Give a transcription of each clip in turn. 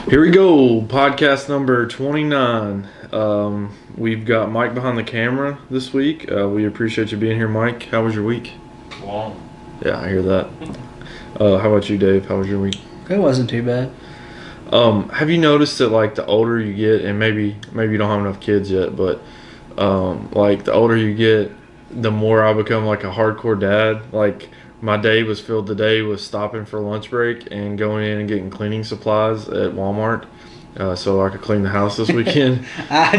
Here we go, podcast number 29. We've got Mike behind the camera this week. We appreciate you being here, Mike. How was your week? Long. Yeah, I hear that. How about you, Dave? How was your week? It wasn't too bad. Have you noticed that, like, the older you get, and maybe you don't have enough kids yet, but like the older you get, the more I become like a hardcore dad. Like, my day was filled today with stopping for lunch break and going in and getting cleaning supplies at Walmart, so I could clean the house this weekend. I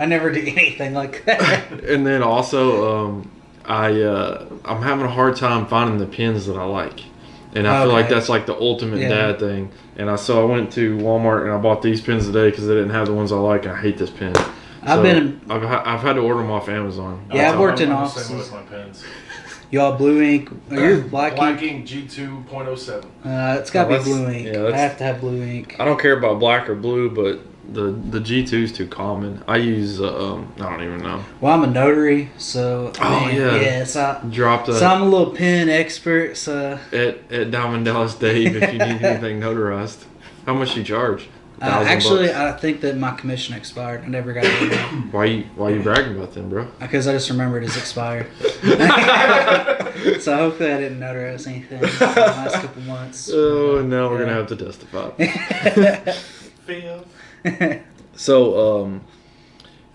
never do anything like that. And then also, I'm having a hard time finding the pins that I like, and I feel like that's like the ultimate dad thing. And so I went to Walmart and I bought these pins today because they didn't have the ones I like, and I hate this pin. I've had to order them off Amazon. Yeah, I've worked in offices. Same with my pens. Y'all blue ink? You're black ink G2.07. It's got to be blue ink. Yeah, I have to have blue ink. I don't care about black or blue, but the G2 is too common. I use I don't even know. Well, I'm a notary, so so I'm a little pen expert. So at Diamond Dallas Dave, if you need anything notarized, how much do you charge? Actually, I think that my commission expired. I never got it. Why you bragging about them, bro? Because I just remembered it's expired. So hopefully I didn't notarize anything in the last couple months. Oh, now we're gonna have to testify. So,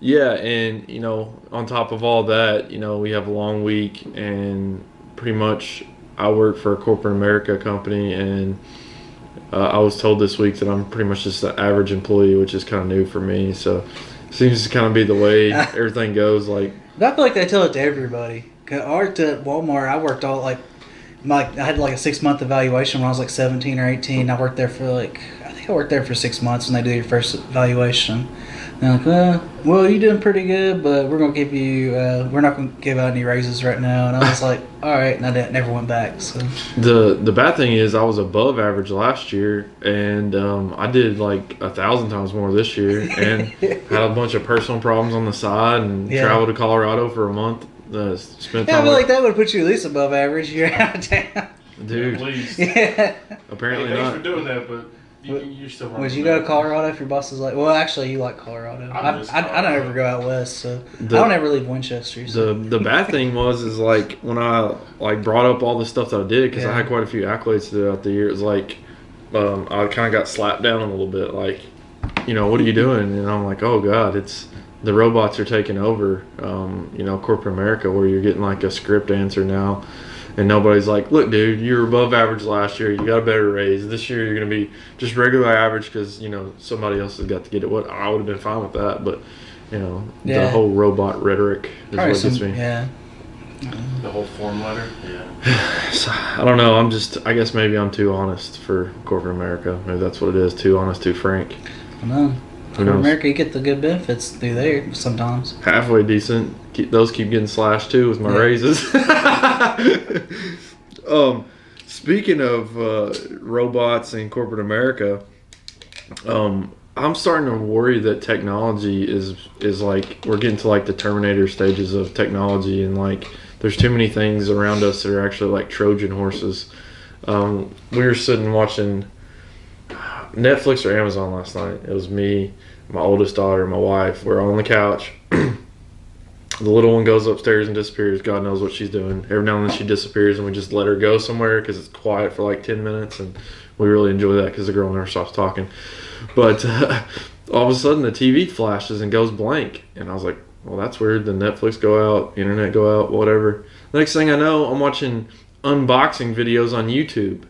yeah, and on top of all that, we have a long week, and pretty much I work for a corporate America company, and I was told this week that I'm pretty much just an average employee, which is kind of new for me. So it seems to kind of be the way everything goes. Like, I feel like they tell it to everybody. Cause I worked at Walmart. I worked all I had like a 6-month evaluation when I was like 17 or 18. I worked there for I worked there for 6 months when they do your first evaluation. And they're like, well, you're doing pretty good, but we're gonna give you, we're not gonna give out any raises right now. And I was like, all right, and I never went back. So the bad thing is I was above average last year, and I did like 1,000 times more this year, and had a bunch of personal problems on the side, and traveled to Colorado for a month. Spent time I feel like that would put you at least above average. You're out of town, dude. Yeah, please. Yeah. Apparently thanks not. for doing that, but you're still running. Would you go to Colorado if your boss was like, well, actually, you like Colorado. I don't ever go out west, so I don't ever leave Winchester. So. The bad thing is like when I brought up all the stuff that I did, because I had quite a few accolades throughout the year. It was like I kind of got slapped down a little bit, like, what are you doing? And I'm like, oh God, it's the robots are taking over, corporate America, where you're getting like a script answer now. And nobody's like, look, dude, you were above average last year. You got a better raise. This year you're going to be just regular average because, somebody else has got to get it. What I would have been fine with that. But, the whole robot rhetoric is what gets me. Yeah. The whole form letter? Yeah. So, I don't know. I guess maybe I'm too honest for corporate America. Maybe that's what it is. Too honest, too frank. I know. In America, you get the good benefits through there sometimes. Halfway decent. Those keep getting slashed too with my raises. Speaking of robots in corporate America, I'm starting to worry that technology is like we're getting to like the Terminator stages of technology, and like there's too many things around us that are actually like Trojan horses. We were sitting watching Netflix or Amazon last night. It was me, my oldest daughter, my wife. We're on the couch. The little one goes upstairs and disappears. God knows what she's doing. Every now and then she disappears, and we just let her go somewhere because it's quiet for like 10 minutes, and we really enjoy that because the girl never stops talking. But all of a sudden the TV flashes and goes blank, and I was like, well, that's weird. The Netflix go out, internet go out, whatever. The next thing I know, I'm watching unboxing videos on YouTube.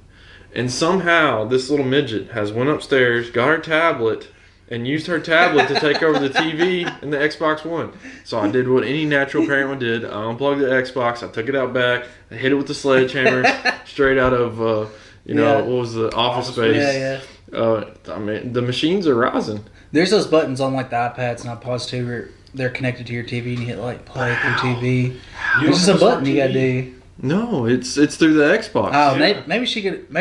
And somehow this little midget has went upstairs, got her tablet, and used her tablet to take over the TV and the Xbox One. So I did what any natural parent would did. I unplugged the Xbox, I took it out back, I hit it with the sledgehammer straight out of, what was the Office Space. Yeah. I mean, the machines are rising. There's those buttons on like the iPads and iPods too where they're connected to your TV and you hit like play through TV. There's just a button you gotta do. No, it's through the Xbox. Oh, yeah. Maybe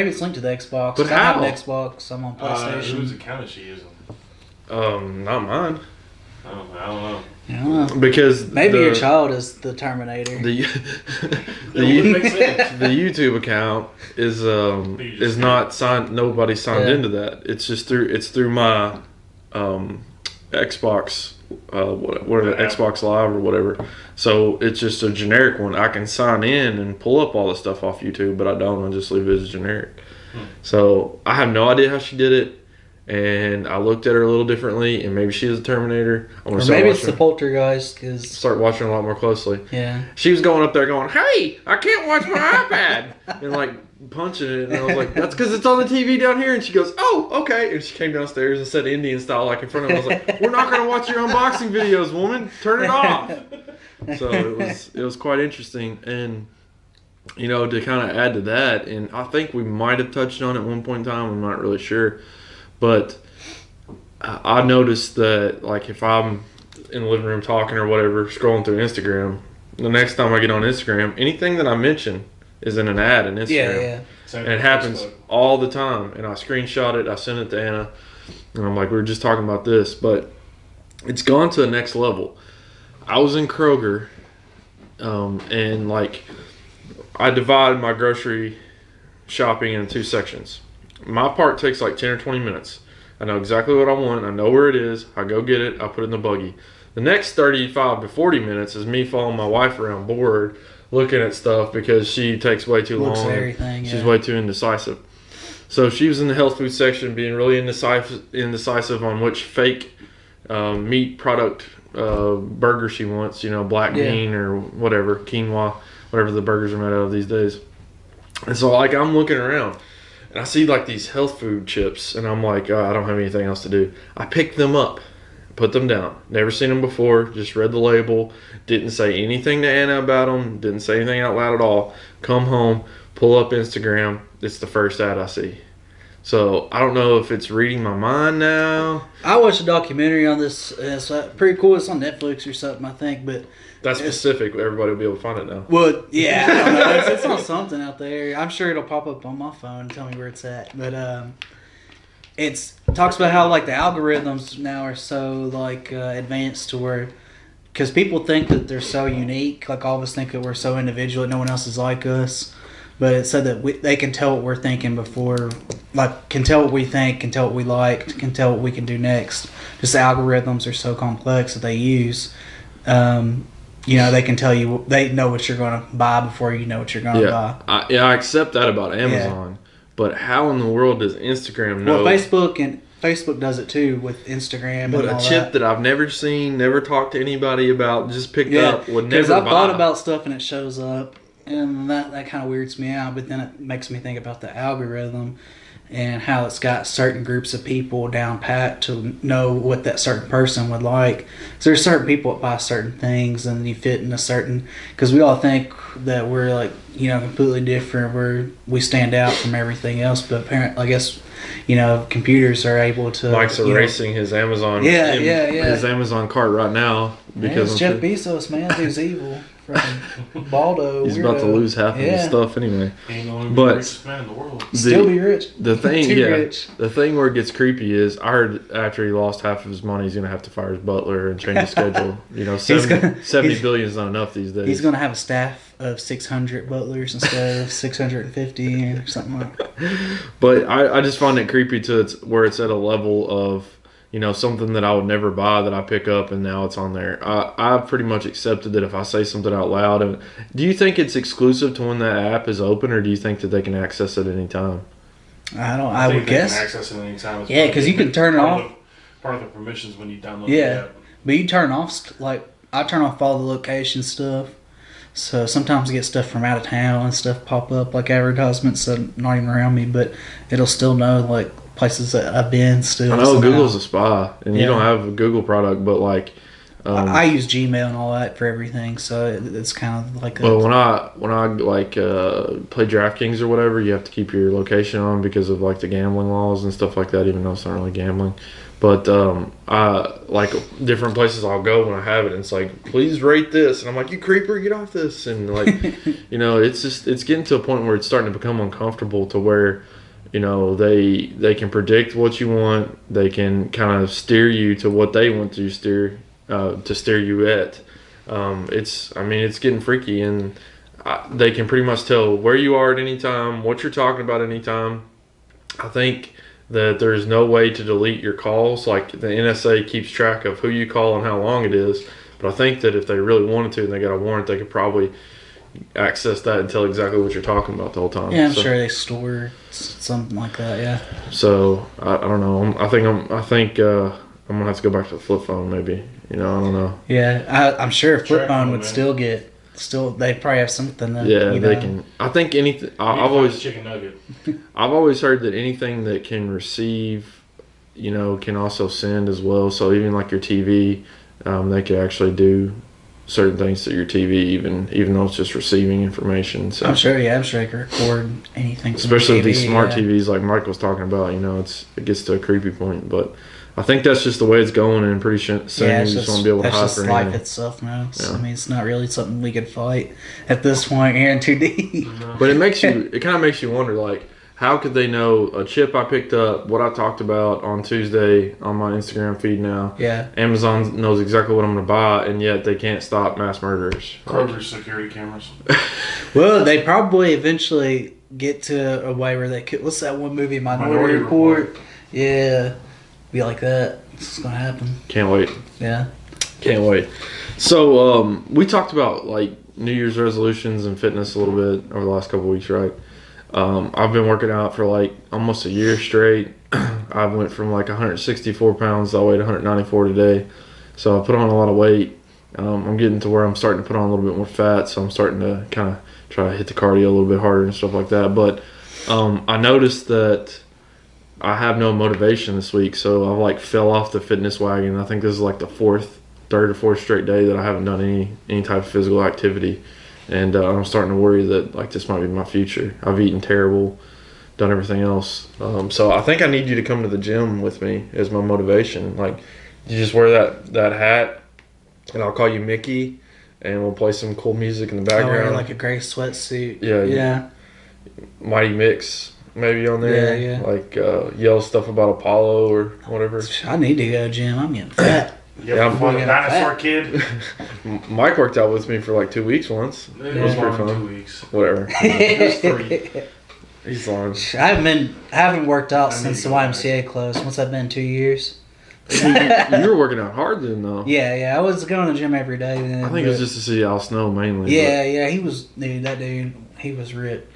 it's linked to the Xbox. But how? I have an Xbox. I'm on PlayStation. Whose account is she using? Not mine. I don't know. I don't know. Because Maybe your child is the Terminator. the Makes sense. the YouTube account is not signed. Nobody signed Yeah. into that. It's just through my Xbox, whatever Xbox Live or whatever. So it's just a generic one. I can sign in and pull up all the stuff off YouTube, but I don't. I just leave it as generic. So I have no idea how she did it. And I looked at her a little differently, and maybe she is a Terminator. Or maybe it's the Poltergeist. Start watching her a lot more closely. Yeah. She was going up there going, "Hey, I can't watch my iPad," and like punching it. And I was like, "That's because it's on the TV down here." And she goes, "Oh, okay." And she came downstairs and said Indian style, like in front of me. I was like, "We're not going to watch your unboxing videos, woman. Turn it off." So it was quite interesting, and you know, to kind of add to that, and I think we might have touched on it at one point in time. I'm not really sure. But I noticed that, like, if I'm in the living room talking or whatever, scrolling through Instagram, the next time I get on Instagram, anything that I mention is in an ad in Instagram. Yeah. And it happens all the time. And I screenshot it, I sent it to Anna, and I'm like, we were just talking about this. But it's gone to the next level. I was in Kroger, and, like, I divide my grocery shopping into 2 sections. My part takes like 10 or 20 minutes. I know exactly what I want. I know where it is. I go get it. I put it in the buggy. The next 35 to 40 minutes is me following my wife around bored, looking at stuff because she takes way too long. She's way too indecisive. So she was in the health food section being really indecisive on which fake meat product burger she wants, you know, black bean or whatever, quinoa, whatever the burgers are made out of these days. And so, like, I'm looking around. And I see, like, these health food chips, and I'm like, oh, I don't have anything else to do. I picked them up, put them down. Never seen them before, just read the label, didn't say anything to Anna about them, didn't say anything out loud at all. Come home, pull up Instagram, it's the first ad I see. So I don't know if it's reading my mind now. I watched a documentary on this. It's pretty cool. It's on Netflix or something, I think, but that's specific. Everybody will be able to find it now. Well, yeah, I don't know. It's on something out there. I'm sure it'll pop up on my phone and tell me where it's at. But it talks about how, like, the algorithms now are so, like, advanced to where, because people think that they're so unique. Like, all of us think that we're so individual that no one else is like us. But it said that they can tell what we're thinking before, like, can tell what we think, can tell what we like, can tell what we can do next. Just the algorithms are so complex that they use. You know, they can tell you, they know what you're going to buy before you know what you're going to buy. I accept that about Amazon. Yeah. But how in the world does Instagram know? Well, Facebook does it too with Instagram. But and all a chip that I've never seen, never talked to anybody about, just picked up, would never buy. Because I've thought about stuff and it shows up. And that kind of weirds me out, but then it makes me think about the algorithm and how it's got certain groups of people down pat to know what that certain person would like. So there's certain people that buy certain things and you fit in a certain, because we all think that we're, like, you know, completely different, we stand out from everything else, but apparently, I guess, you know, computers are able to. Mike's erasing his Amazon. His Amazon cart right now because it's Jeff Bezos, man, who's evil. From Baldo. He's about to lose half of his stuff anyway. Ain't gonna be the richest man in the world. Still be rich. The thing, rich. The thing where it gets creepy is I heard after he lost half of his money, he's gonna have to fire his butler and change his schedule. You know, 70 billion is not enough these days. He's gonna have a staff of 600 butlers instead of 650 or something like that. But I just find it creepy to where it's at a level of, you know, something that I would never buy that I pick up and now it's on there. I've pretty much accepted that if I say something out loud. And do you think it's exclusive to when that app is open, or do you think that they can access it anytime? I would guess. Can access it anytime. Yeah, because you can turn it off. Part of the permissions when you download the app. But you turn off, like, I turn off all the location stuff. So sometimes I get stuff from out of town and stuff pop up, like advertisements that are not even around me, but it'll still know, like, places that I've been still. I know somehow. Google's a spy, and you don't have a Google product, but, like, I use Gmail and all that for everything, so it's kind of like. Well, when I like play DraftKings or whatever, you have to keep your location on because of, like, the gambling laws and stuff like that. Even though it's not really gambling, but I like different places I'll go when I have it, and it's like, please rate this, and I'm like, you creeper, get off this, and, like, you know, it's getting to a point where it's starting to become uncomfortable to where, you know, they can predict what you want. They can kind of steer you to what they want to steer to steer you at. It's getting freaky, and they can pretty much tell where you are at any time, what you're talking about any time. I think that there's no way to delete your calls. Like the NSA keeps track of who you call and how long it is. But I think that if they really wanted to and they got a warrant, they could probably access that and tell exactly what you're talking about the whole time. Yeah, I'm sure they store something like that. Yeah. So I don't know. I think I'm gonna have to go back to the flip phone. Maybe I don't know. Yeah, I'm sure a flip phone would still get. They probably have something. That, they can. I think anything. I've always chicken nugget. I've always heard that anything that can receive, can also send as well. So even like your TV, they could actually do certain things to your TV, even though it's just receiving information. So I'm sure they can record anything. Especially with these smart TVs, like Mike was talking about. It gets to a creepy point, but. I think that's just the way it's going, and pretty soon you just won't be able to hide for anything. That's just life itself now. So, yeah. It's not really something we could fight at this point here in 2D. But it kind of makes you wonder, like, how could they know a chip I picked up, what I talked about on Tuesday on my Instagram feed now? Yeah. Amazon knows exactly what I'm going to buy, and yet they can't stop mass murderers. Kroger's security cameras. Well, they probably eventually get to a way where they could. What's that one movie, Minority Report? Yeah. Be like that. It's gonna happen. Can't wait. Yeah. Can't wait. So we talked about like New Year's resolutions and fitness a little bit over the last couple of weeks, right? I've been working out for like almost a year straight. I went from like 164 pounds all the way to 194 today. So I put on a lot of weight. I'm getting to where I'm starting to put on a little bit more fat, so I'm starting to kind of try to hit the cardio a little bit harder and stuff like that. But I noticed that I have no motivation this week, so I like fell off the fitness wagon. I think this is like the third or fourth straight day that I haven't done any type of physical activity, and I'm starting to worry that like this might be my future. I've eaten terrible, done everything else, so I think I need you to come to the gym with me as my motivation. Like, you just wear that hat, and I'll call you Mickey, and we'll play some cool music in the background. Wear like a gray sweatsuit. Yeah. Mighty Mix. Maybe on there, yeah. Like yell stuff about Apollo or whatever. I need to go to the gym. I'm getting fat. I'm a dinosaur kid. Mike worked out with me for like 2 weeks once. It was pretty fun. 2 weeks. Whatever. It was 3. He's long. I haven't worked out since the YMCA closed. What's that been? 2 years. You were working out hard then, though. Yeah. I was going to the gym every day then. I think it was just to see Al Snow mainly. Yeah. He was he was ripped.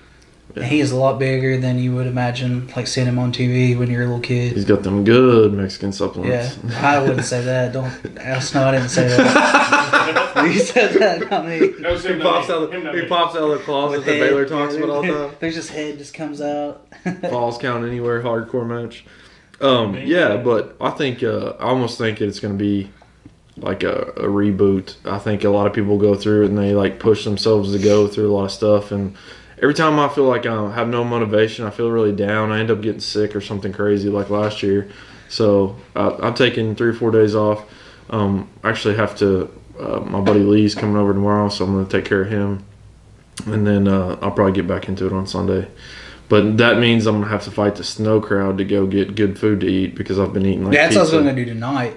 Yeah. He is a lot bigger than you would imagine, like seeing him on TV when you're a little kid. He's got them good Mexican supplements. Yeah, I wouldn't say that. Don't ask. No, I didn't say that. You said that, not me. He pops out of the closet that Baylor talks about all the time. There's just head just comes out. Falls count anywhere, hardcore match. Yeah, but I think I almost think it's going to be like a reboot. I think a lot of people go through it and they like push themselves to go through a lot of stuff, and every time I feel like I have no motivation, I feel really down. I end up getting sick or something crazy like last year. So I'm taking 3 or 4 days off. I actually have to. My buddy Lee's coming over tomorrow, so I'm going to take care of him, and then I'll probably get back into it on Sunday. But that means I'm going to have to fight the snow crowd to go get good food to eat because I've been eating like that's pizza. what I was going to do tonight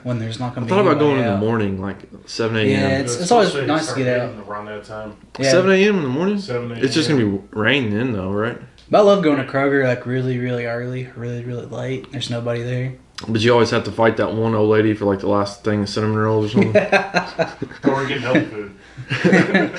when there's not going to be. I thought about going in the morning, like 7 a.m. Yeah, it's always nice to get out. Around that time. Yeah. 7 a.m. in the morning? 7 a.m. It's just going to be rain then, though, right? But I love going to Kroger like really, really early, really, really late. There's nobody there. But you always have to fight that one old lady for like the last thing of cinnamon rolls or something. Or we're getting healthy food.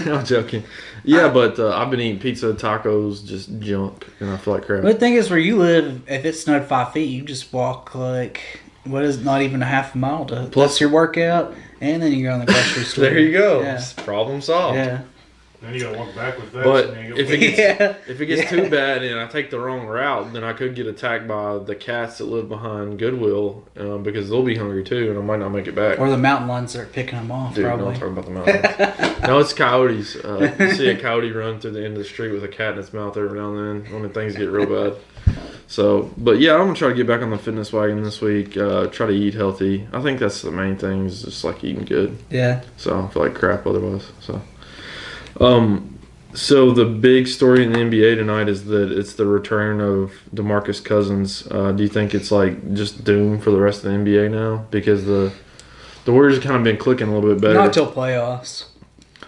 I'm joking. Yeah, but I've been eating pizza, tacos, just junk, and I feel like crap. But the thing is, where you live, if it snowed 5 feet, you just walk like, what is not even a half a mile to plus your workout, and then you go on the grocery store. There you go. Yeah. Problem solved. Yeah. Then you gotta walk back with that. But so if it gets too bad and I take the wrong route, then I could get attacked by the cats that live behind Goodwill because they'll be hungry too, and I might not make it back. Or the mountain lions that are picking them off. Dude, probably. no, I'm talking about the mountains. No, it's coyotes. You see a coyote run through the end of the street with a cat in its mouth every now and then when things get real bad. So, but yeah, I'm gonna try to get back on the fitness wagon this week. Try to eat healthy. I think that's the main thing, is just like eating good. Yeah. So I feel like crap otherwise. So the big story in the NBA tonight is that it's the return of Demarcus Cousins. Do you think it's like just doomed for the rest of the NBA now because the The Warriors have kind of been clicking a little bit better. Not till playoffs.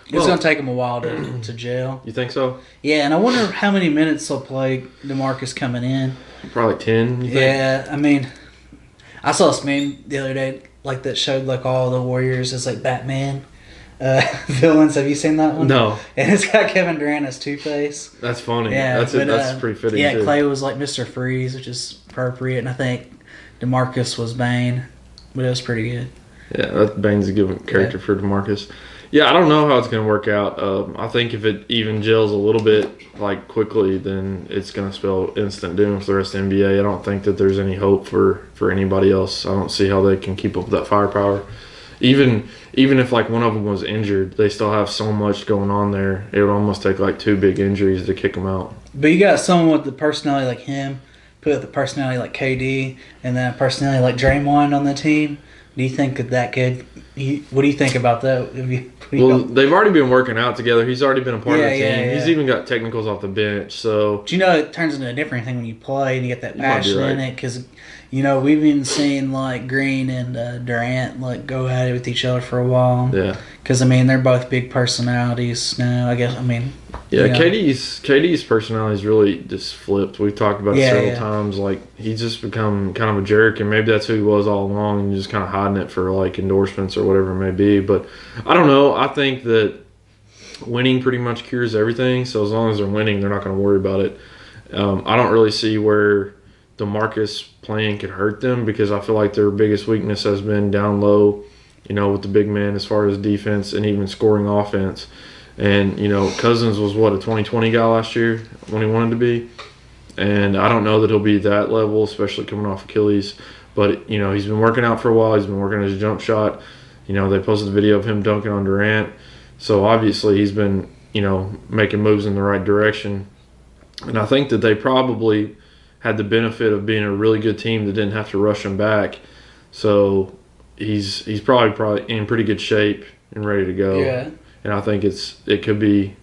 It's Well- going to take them a while to gel. You think so? Yeah, and I wonder how many minutes they'll play Demarcus coming in. Probably like 10, you think? Yeah, I mean, I saw this meme the other day, like that showed like all the Warriors as like Batman villains. Have you seen that one? No. And it's got Kevin Durant as Two-Face. That's funny. Yeah, That's pretty fitting, yeah, too. Clay was like Mr. Freeze, which is appropriate, and I think Demarcus was Bane, but it was pretty good. Yeah, that Bane's a good character for DeMarcus. Yeah, I don't know how it's going to work out. I think if it even gels a little bit, like quickly, then it's going to spell instant doom for the rest of the NBA. I don't think that there's any hope for anybody else. I don't see how they can keep up with that firepower. Even if like one of them was injured, they still have so much going on there. It would almost take like 2 big injuries to kick them out. But you got someone with the personality like him, put the personality like KD, and then a personality like Draymond on the team. Do you think that could? What do you think about that? Well, they've already been working out together. He's already been a part of the team. Yeah. He's even got technicals off the bench. So, do you know it turns into a different thing when you play and you get that You might be passion in right. it? Because we've been seeing like Green and Durant like go at it with each other for a while. yeah. Because they're both big personalities now. I guess Yeah, you know. KD's personality's really just flipped. We've talked about it Yeah, several yeah. times. Like, he's just become kind of a jerk, and maybe that's who he was all along, and just kind of hiding it for like endorsements or whatever it may be. But I don't know. I think that winning pretty much cures everything. So as long as they're winning, they're not going to worry about it. I don't really see where DeMarcus playing could hurt them, because I feel like their biggest weakness has been down low, with the big man as far as defense and even scoring offense. And, Cousins was, a 2020 guy last year when he wanted to be. And I don't know that he'll be that level, especially coming off Achilles. But, he's been working out for a while. He's been working on his jump shot. They posted a video of him dunking on Durant. So, obviously, he's been, making moves in the right direction. And I think that they probably had the benefit of being a really good team that didn't have to rush him back. So, he's probably in pretty good shape and ready to go. Yeah. And I think it could be,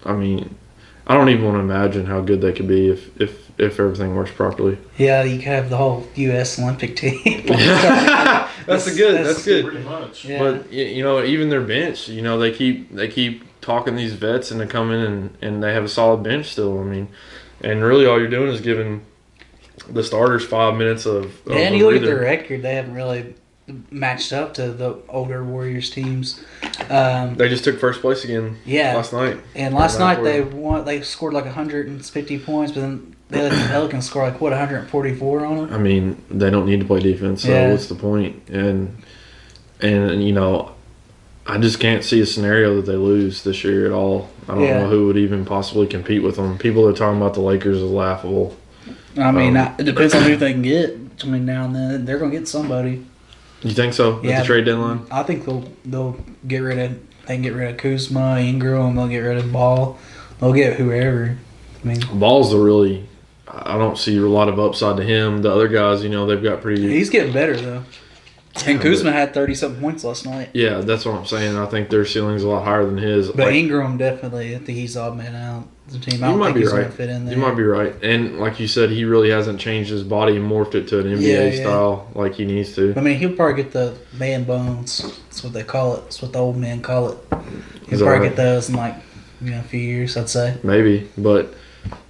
I don't even want to imagine how good they could be if everything works properly. Yeah, you could have the whole U.S. Olympic team. That's good. Pretty much. Yeah. But even their bench, they keep talking these vets into coming and they have a solid bench still. And really all you're doing is giving the starters 5 minutes of And a you look at breather. their record; they haven't really matched up to the older Warriors teams. They just took first place again last night. And last Not night they Warriors. won. They scored like 150 points, but then the Pelicans scored 144 on them. They don't need to play defense, so Yeah. what's the point? And I just can't see a scenario that they lose this year at all. I don't know who would even possibly compete with them. People are talking about the Lakers as laughable. It depends on who they can get between now and then. They're gonna get somebody. You think so? At the trade deadline? I think they'll get rid of. They can get rid of Kuzma, Ingram. They'll get rid of Ball. They'll get whoever. Ball's really. I don't see a lot of upside to him. The other guys, they've got pretty. He's getting better though. And Yeah, Kuzma had 30-something points last night. Yeah, that's what I'm saying. I think their ceiling's a lot higher than his. But Ingram definitely, I think he's odd man out. The team, I You don't might think be he's right. gonna fit in there. You might be right. And like you said, he really hasn't changed his body and morphed it to an NBA Yeah. style like he needs to. He'll probably get the man bones. That's what they call it. That's what the old men call it. He'll Is that probably right? get those in a few years, I'd say. Maybe, but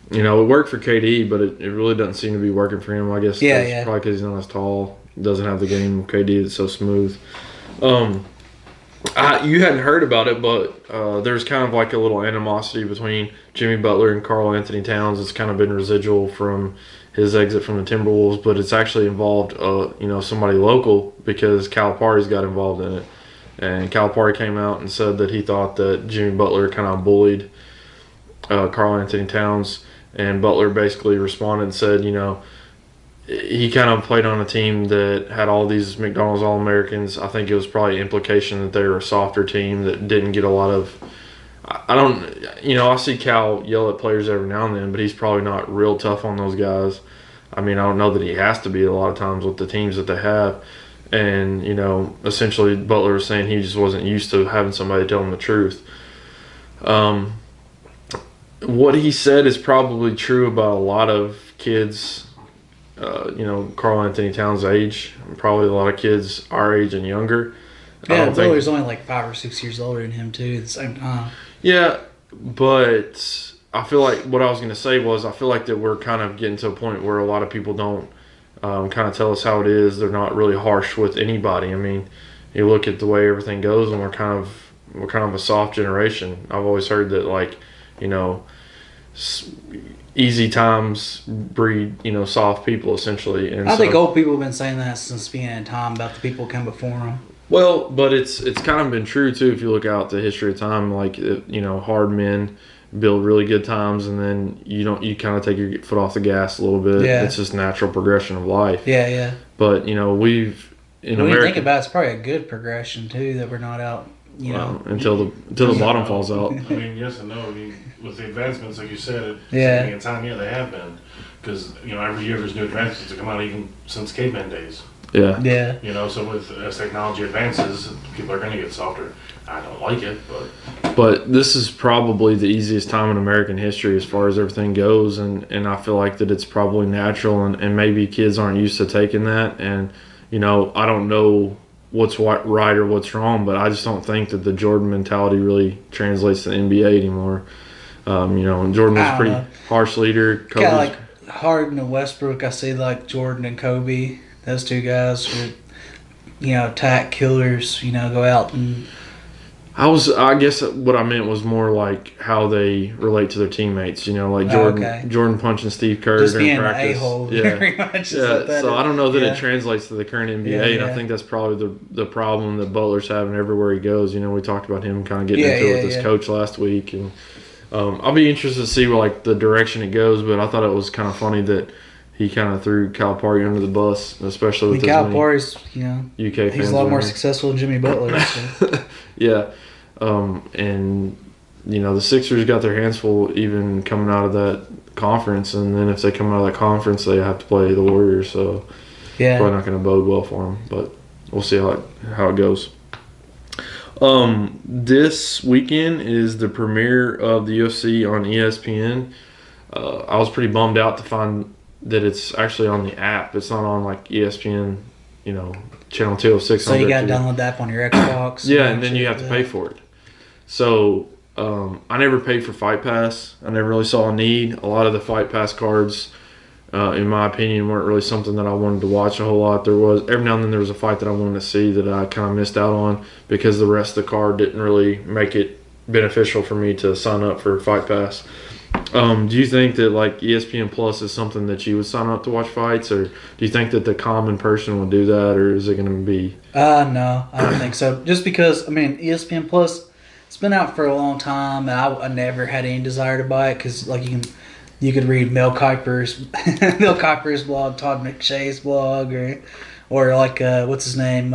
it worked for KD, but it really doesn't seem to be working for him. I guess that's probably because he's not as tall. Doesn't have the game of KD that's so smooth. You hadn't heard about it, but there's kind of like a little animosity between Jimmy Butler and Karl Anthony Towns. It's kind of been residual from his exit from the Timberwolves, but it's actually involved somebody local, because Calipari's got involved in it. And Calipari came out and said that he thought that Jimmy Butler kind of bullied Karl Anthony Towns, and Butler basically responded and said, he kind of played on a team that had all these McDonald's All-Americans. I think it was probably implication that they were a softer team that didn't get a lot of. I see Cal yell at players every now and then, but he's probably not real tough on those guys. I don't know that he has to be a lot of times with the teams that they have. And, essentially Butler was saying he just wasn't used to having somebody tell him the truth. What he said is probably true about a lot of kids, Karl Anthony Towns' age, probably a lot of kids our age and younger. Yeah, Butler's only like 5 or 6 years older than him too. At the same time. Yeah, but I feel like what I was going to say was I feel like that we're kind of getting to a point where a lot of people don't kind of tell us how it is. They're not really harsh with anybody. I mean, you look at the way everything goes, and we're kind of a soft generation. I've always heard that, like, you know, easy times breed, you know, soft people essentially. And I think old people have been saying that since being in time about the people who come before them. Well, but it's kind of been true too. If you look out the history of time, like, you know, hard men build really good times, and then you kind of take your foot off the gas a little bit. Yeah. It's just natural progression of life. Yeah, yeah. But you know, when you think about it, it's probably a good progression too that we're not out. You know, until the bottom falls out. I mean, yes and no. I mean, with the advancements, like you said, yeah, in time, yeah, they have been, because you know every year there's new advancements that come out, even since caveman days. Yeah. Yeah. You know, so as technology advances, people are going to get softer. I don't like it, but this is probably the easiest time in American history as far as everything goes, and I feel like that it's probably natural, and maybe kids aren't used to taking that, and you know, I don't know what's right or what's wrong, but I just don't think that the Jordan mentality really translates to the NBA anymore. You know, Jordan was a pretty harsh leader. Kind of like Harden and Westbrook. I see like Jordan and Kobe. Those two guys were, you know, attack killers. You know, go out and. I guess what I meant was more like how they relate to their teammates. You know, like Jordan punching Steve Kerr just during being practice. A-hole, yeah, very much. Yeah. So I don't know that it translates to the current NBA, and yeah. I think that's probably the problem that Butler's having everywhere he goes. You know, we talked about him kind of getting into it with his coach last week, and I'll be interested to see like the direction it goes. But I thought it was kind of funny that he kind of threw Calipari under the bus, especially with Calipari's, you know, UK fans. He's a lot more successful than Jimmy Butler. So. Yeah. And you know, the Sixers got their hands full even coming out of that conference, and then if they come out of that conference, they have to play the Warriors. So yeah, probably not going to bode well for them. But we'll see how it goes. This weekend is the premiere of the UFC on ESPN. I was pretty bummed out to find that it's actually on the app. It's not on like ESPN, you know, channel 206. So you got to download the app on your Xbox. Yeah, and then you have to pay for it. So I never paid for Fight Pass. I never really saw a need. A lot of the Fight Pass cards, in my opinion, weren't really something that I wanted to watch a whole lot. There was every now and then there was a fight that I wanted to see that I kind of missed out on because the rest of the card didn't really make it beneficial for me to sign up for Fight Pass. Do you think that like ESPN Plus is something that you would sign up to watch fights, or do you think that the common person would do that, or is it going to be? No, I don't think so. Just because, I mean, ESPN Plus, it's been out for a long time, and I never had any desire to buy it because, like, you could read Mel Kiper's blog, Todd McShay's blog, or like what's his name,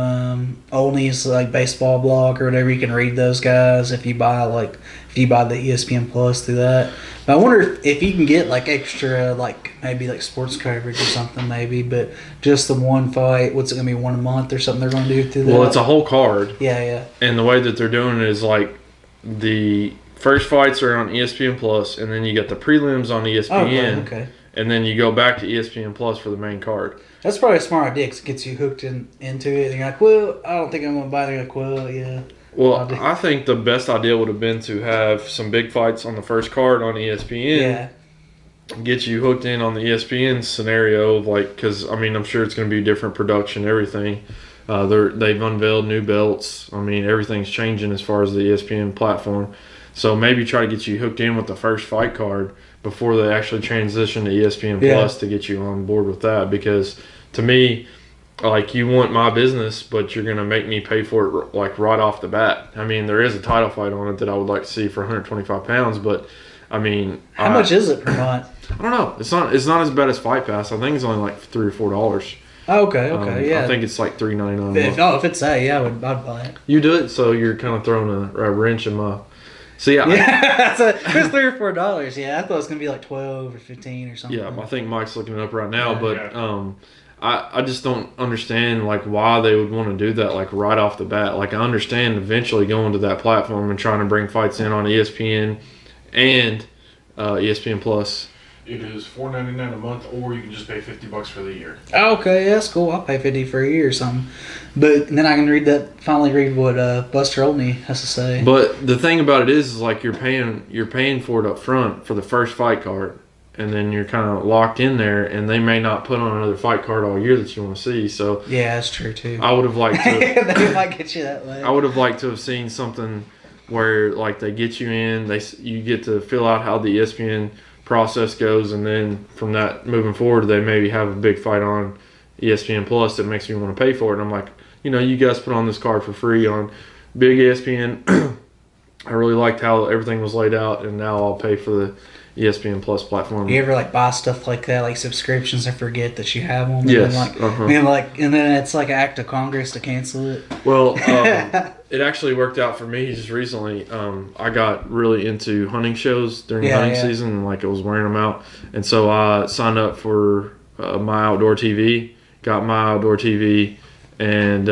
Olney's like baseball blog or whatever. You can read those guys if you buy the ESPN Plus through that. But I wonder if you can get like extra, like maybe like sports coverage or something, maybe. But just the one fight, what's it gonna be, one a month or something they're gonna do through that? Well, it's a whole card. Yeah. And the way that they're doing it is like the first fights are on ESPN Plus, and then you got the prelims on ESPN. Oh, okay. And then you go back to ESPN Plus for the main card. That's probably a smart idea because it gets you hooked into it. And you're like, well, I don't think I'm going to buy it. They're like, well, yeah. Well, I think the best idea would have been to have some big fights on the first card on ESPN. Yeah. Get you hooked in on the ESPN scenario, like, because, I mean, I'm sure it's going to be different production, everything. They've unveiled new belts. I mean, everything's changing as far as the ESPN platform. So maybe try to get you hooked in with the first fight card before they actually transition to ESPN Plus to get you on board with that. Because to me, like, you want my business, but you're going to make me pay for it like right off the bat. I mean, there is a title fight on it that I would like to see for 125 pounds, but I mean, how much is it per month? I don't know. It's not as bad as Fight Pass. I think it's only like $3 or $4. Okay, yeah. I think it's like $3.99. If it's that, yeah, I'd buy it. You do it, so you're kind of throwing a wrench in my. So yeah, it's $3 or $4. Yeah, I thought it was gonna be like 12 or 15 or something. Yeah, I think Mike's looking it up right now, but I just don't understand like why they would want to do that like right off the bat. Like I understand eventually going to that platform and trying to bring fights in on ESPN and ESPN Plus, It is $4.99 a month, or you can just pay $50 for the year. Okay, that's cool. I'll pay 50 for a year or something. But then I can finally read what Buster Olney has to say. But the thing about it is like you're paying for it up front for the first fight card, and then you're kind of locked in there, and they may not put on another fight card all year that you want to see. So yeah, that's true too. I would have liked to. They might get you that way. I would have liked to have seen something where like they get you in, you get to fill out how the ESPN process goes, and then from that moving forward, they maybe have a big fight on ESPN Plus that makes me want to pay for it. And I'm like, you guys put on this card for free on big ESPN. I really liked how everything was laid out, and now I'll pay for the ESPN Plus platform. You ever like buy stuff like that, like subscriptions, and forget that you have them? Yes. And then it's like an act of Congress to cancel it. Well, it actually worked out for me just recently. I got really into hunting shows during hunting season, and like I was wearing them out, and so I signed up for My Outdoor TV. Got My Outdoor TV, and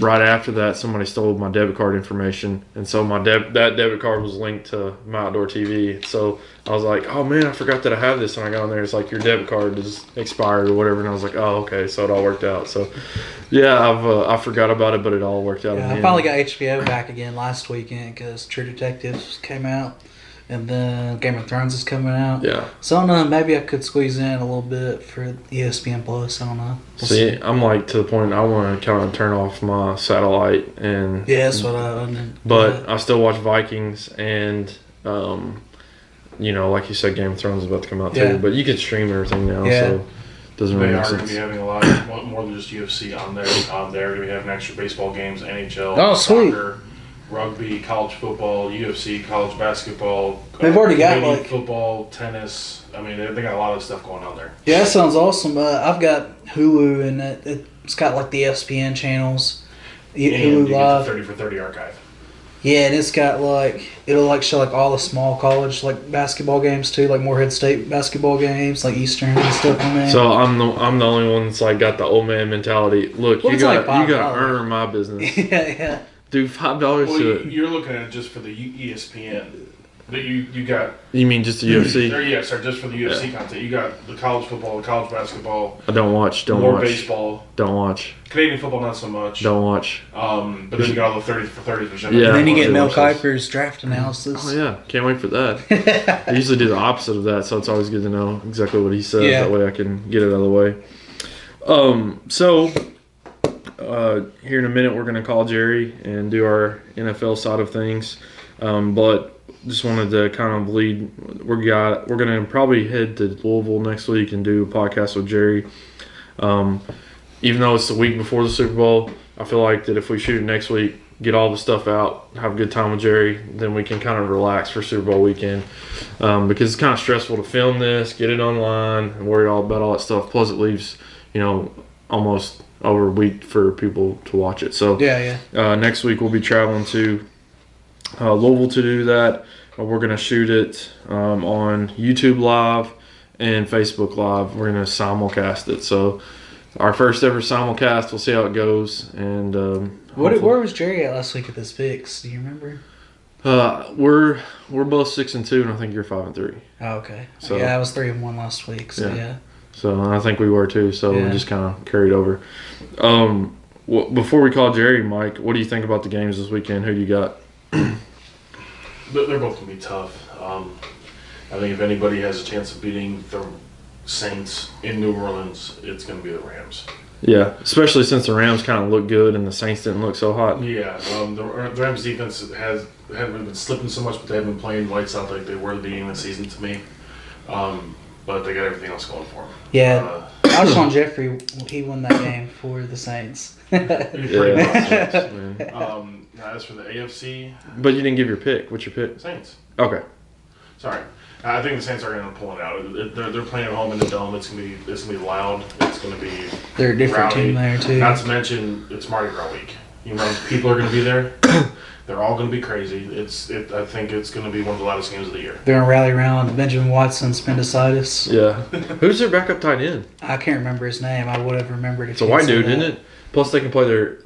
right after that, somebody stole my debit card information, and so that debit card was linked to My Outdoor TV. So I was like, "Oh man, I forgot that I have this." And I got on there, it's like your debit card is expired or whatever, and I was like, "Oh, okay." So it all worked out. So yeah, I forgot about it, but it all worked out. Yeah, I finally got HBO back again last weekend because True Detectives came out. And then Game of Thrones is coming out. Yeah. So I don't know. Maybe I could squeeze in a little bit for ESPN Plus. I don't know. We'll see, I'm like to the point I want to kind of turn off my satellite and. Yeah, that's what I. But I still watch Vikings and, like you said, Game of Thrones is about to come out too. But you can stream everything now, so it doesn't really make sense. They are going to be having a lot more than just UFC on there. They're going to be having extra baseball games, NHL, soccer, rugby, college football, UFC, college basketball. They've already got football, tennis. I mean, they got a lot of stuff going on there. Yeah, that sounds awesome. I've got Hulu, and it's got like the ESPN channels. And you get the 30 for 30 archive. Yeah, and it's got it'll show all the small college basketball games too, like Morehead State basketball games, like Eastern and stuff on there. So I'm the only one that's got the old man mentality. Look, you got to earn my business. Yeah. Do $5 to it. You're looking at it just for the ESPN. That you got. You mean just the UFC? Just for the UFC content. You got the college football, the college basketball. I don't watch. More baseball. Don't watch. Canadian football, not so much. Don't watch. But then you got all the 30 for 30s. Yeah. And then you get Mel Kiper's draft analysis. Oh yeah, can't wait for that. I usually do the opposite of that, so it's always good to know exactly what he says. Yeah. That way I can get it out of the way. Here in a minute we're going to call Jerry and do our NFL side of things, but just wanted to kind of lead. We're going to probably head to Louisville next week and do a podcast with Jerry. Even though it's the week before the Super Bowl, I feel like that if we shoot it next week, get all the stuff out, have a good time with Jerry, then we can kind of relax for Super Bowl weekend, because it's kind of stressful to film this, get it online, and worry about all that stuff. Plus, it leaves almost over a week for people to watch it. So next week we'll be traveling to Louisville to do that. We're going to shoot it on YouTube Live and Facebook Live. We're going to simulcast it. So our first ever simulcast. We'll see how it goes. And where was Jerry at last week at this picks? Do you remember? We're both 6-2, and I think you're 5-3. Oh, okay. So I was 3-1 last week. So yeah. So I think we were too. So we just kind of carried over. Before we call Jerry, Mike, what do you think about the games this weekend? Who do you got? They're both going to be tough. I think if anybody has a chance of beating the Saints in New Orleans, it's going to be the Rams. Yeah, especially since the Rams kind of look good and the Saints didn't look so hot. Yeah, the Rams defense haven't been slipping so much, but they haven't been playing lights out like they were at the beginning of the season to me. But they got everything else going for them. Yeah, Alshon Jeffrey, he won that game for the Saints. As for the AFC, but you didn't give your pick. What's your pick? Saints. Okay. Sorry, I think the Saints are going to pull it out. They're playing at home in the dome. It's going to be loud. It's going to be. They're a different team there too. Not to mention it's Mardi Gras week. People are going to be there. They're all going to be crazy. I think it's going to be one of the loudest games of the year. They're going to rally around Benjamin Watson's appendicitis. Yeah. Who's their backup tight end? I can't remember his name. I would have remembered it. It's a white dude, isn't it? Plus, they can play their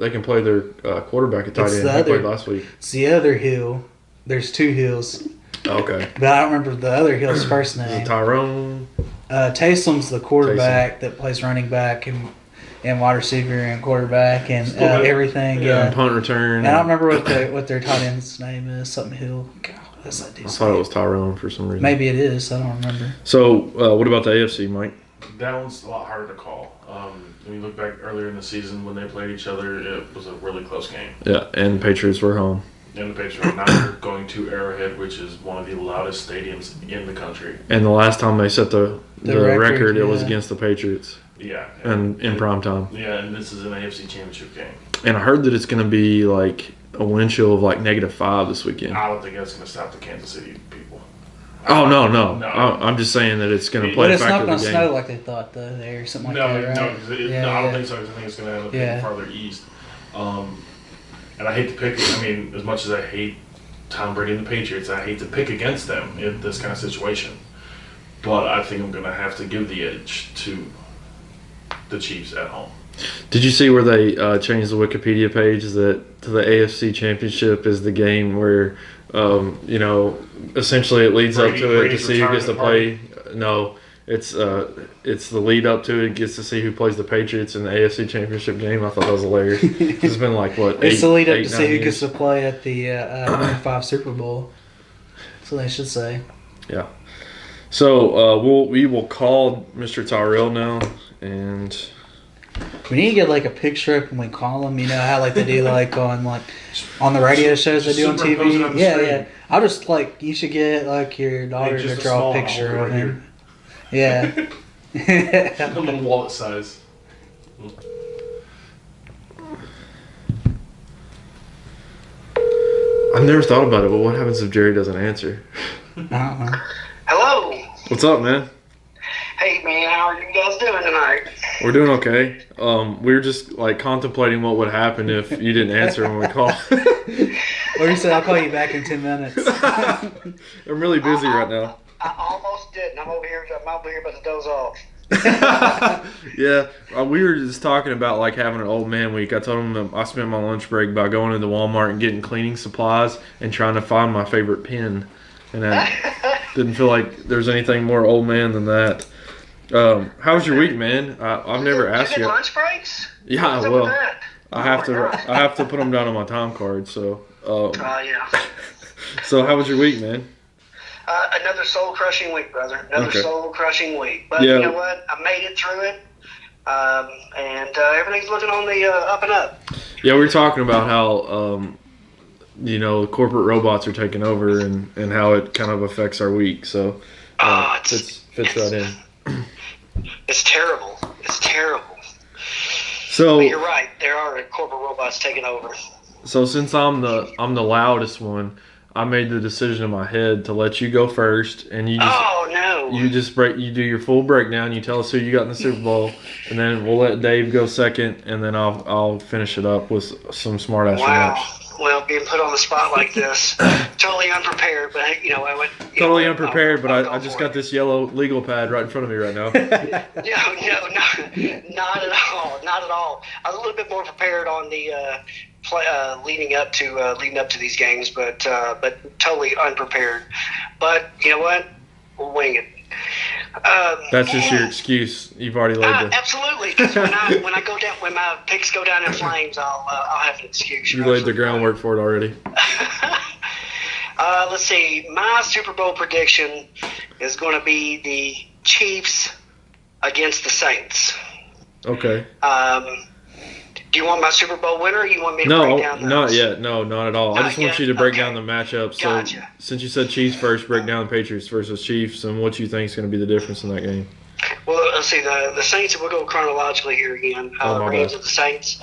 quarterback at tight end. They played last week. It's the other hill. There's two hills. Okay. But I don't remember the other Hill's first Is it name. Tyrone? Taysom's the quarterback that plays running back and wide receiver and quarterback and everything. Yeah. And punt return. And I don't remember what their tight end's name is. Something Hill. God, that's that dude's I thought it name. was Tyrone for some reason. Maybe it is. I don't remember. So, what about the AFC, Mike? That one's a lot harder to call. When you look back earlier in the season when they played each other, it was a really close game. Yeah, and Patriots were home. And the Patriots are now going to Arrowhead, which is one of the loudest stadiums in the country. And the last time they set the record, it was yeah. against the Patriots. Yeah. And in prime time. Yeah, and this is an AFC Championship game. And I heard that it's going to be like a wind chill of like -5 this weekend. I don't think that's going to stop the Kansas City people. Oh, no. No. I'm just saying that it's going to But play But a it's factor not of going the to game. snow like they thought, though, there or something like No, that, right? no, I don't think so. I think it's going to end up being Yeah. farther east. And I hate to pick it. I mean, as much as I hate Tom Brady and the Patriots, I hate to pick against them in this kind of situation. But I think I'm going to have to give the edge to the Chiefs at home. Did you see where they changed the Wikipedia page that to the AFC Championship is the game where, essentially it leads up to it to Brady's see who gets to retirement play. No, it's the lead up to it gets to see who plays the Patriots in the AFC Championship game. I thought that was hilarious. It's been like what? It's the lead up to see 9 who years? gets to play at the 5 Super Bowl. So they should say. Yeah. So we will call Mr. Tyrell now, and We need to get like a picture up when we call him. You know how like they do like on the radio shows they do on superimpose it TV. on the Yeah, screen. yeah. I'll just you should get like your daughter just to a draw small a picture owl of right him. Yeah. A little wallet size. I've never thought about it. But what happens if Jerry doesn't answer? I don't know. Hello. What's up, man? Hey, man, how are you guys doing tonight? We're doing okay. We were just like contemplating what would happen if you didn't answer when we called. Or you said I'll call you back in 10 minutes. I'm really busy right now. I almost didn't. I'm over here about to doze off. Yeah, we were just talking about like having an old man week. I told him that I spent my lunch break by going into Walmart and getting cleaning supplies and trying to find my favorite pen. And I didn't feel like there's anything more old man than that. How was your week, man? I've never asked you. you. Lunch breaks? Yeah, What's up well, with that? I have Oh, my God. I have to put them down on my time card. So, Yeah. so how was your week, man? Another soul-crushing week, brother. Another Okay. soul-crushing week. But Yeah. you know what? I made it through it. And everything's looking on the up and up. Yeah, we were talking about how corporate robots are taking over and how it kind of affects our week. So fits right in. It's terrible. It's terrible. So But you're right. There are corporate robots taking over. So since I'm the loudest one, I made the decision in my head to let you go first, and you just you do your full breakdown. You tell us who you got in the Super Bowl, and then we'll let Dave go second, and then I'll finish it up with some smart ass remarks. Wow. Well, being put on the spot like this, totally unprepared. But I went Totally unprepared, but I'll I go just for got it. this yellow legal pad right in front of me right now. No, not at all. Not at all. I was a little bit more prepared on the leading up to these games, but totally unprepared. But you know what? We'll wing it. That's just your excuse. You've already laid the Absolutely. 'Cause when my picks go down in flames, I'll have an excuse. you laid the groundwork for it already. Let's see. My Super Bowl prediction is going to be the Chiefs against the Saints. Okay. Do you want my Super Bowl winner, or you want me to break down those? Not yet. No, not at all. I Not just want yet? you to break Okay. down the matchup. So Gotcha. since you said Chiefs first, break down the Patriots versus Chiefs and what you think is going to be the difference in that game. Well, let's see. The Saints, we'll go chronologically here again. my Rams bad. of the Saints.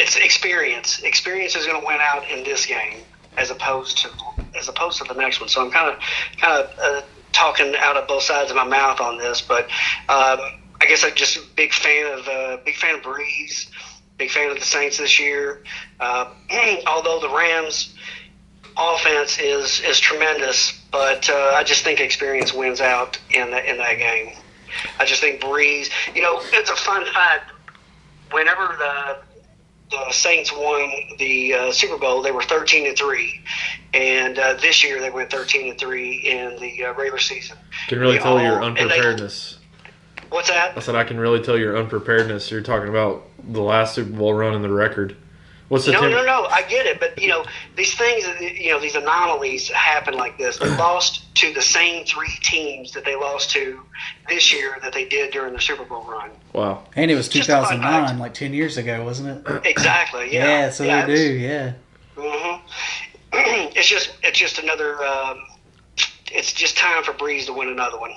It's experience. Experience is going to win out in this game as opposed to the next one. So I'm kind of talking out of both sides of my mouth on this, but I guess I'm just a big fan of Breeze, big fan of the Saints this year. Although the Rams offense is tremendous, but I just think experience wins out in that game. I just think Breeze. It's a fun fact. Whenever the Saints won the Super Bowl, they were 13-3, and this year they went 13-3 in the regular season. Can really tell your unpreparedness. What's that? I said I can really tell your unpreparedness. You're talking about the last Super Bowl run and the record. What's the No, I get it, but these things, these anomalies happen like this. They lost to the same 3 teams that they lost to this year that they did during the Super Bowl run. Wow. And it was 2009, like 10 years ago, wasn't it? Exactly. Yeah. Yeah, so they do. Yeah. Mm-hmm. It's just another. It's just time for Breeze to win another one.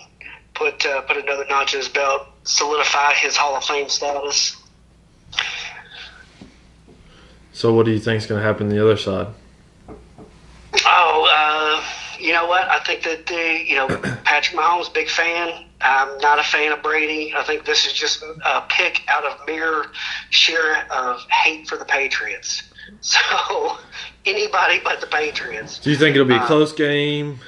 Put another notch in his belt. Solidify his Hall of Fame status. So what do you think is going to happen on the other side? Oh, you know what? I think that Patrick Mahomes, big fan. I'm not a fan of Brady. I think this is just a pick out of sheer of hate for the Patriots. So anybody but the Patriots. Do you think it'll be a close game?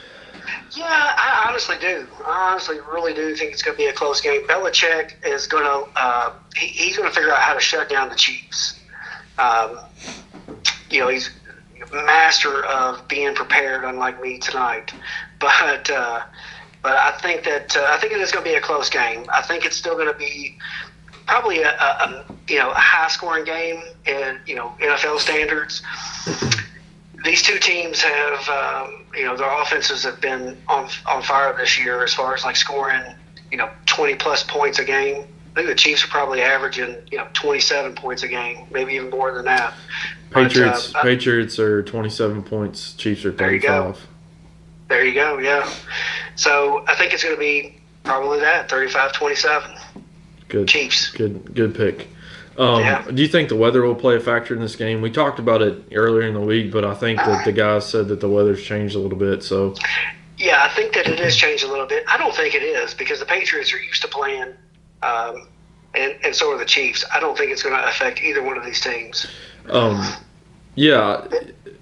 Yeah, I honestly do. I honestly really do think it's going to be a close game. Belichick is going to he's going to figure out how to shut down the Chiefs. He's a master of being prepared, unlike me tonight. But I think it is going to be a close game. I think it's still going to be probably a high scoring game in NFL standards. These two teams have their offenses have been on fire this year as far as like scoring 20 plus points a game. I think the Chiefs are probably averaging 27 points a game, maybe even more than that. Patriots are 27 points. Chiefs are 35. There you go. Yeah. So I think it's going to be probably that 35-27. Good Chiefs. Good pick. Do you think the weather will play a factor in this game? We talked about it earlier in the week, but I think that the guys said that the weather's changed a little bit. So yeah, I think that it has changed a little bit. I don't think it is because the Patriots are used to playing. And so are the Chiefs. I don't think it's going to affect either one of these teams. Yeah,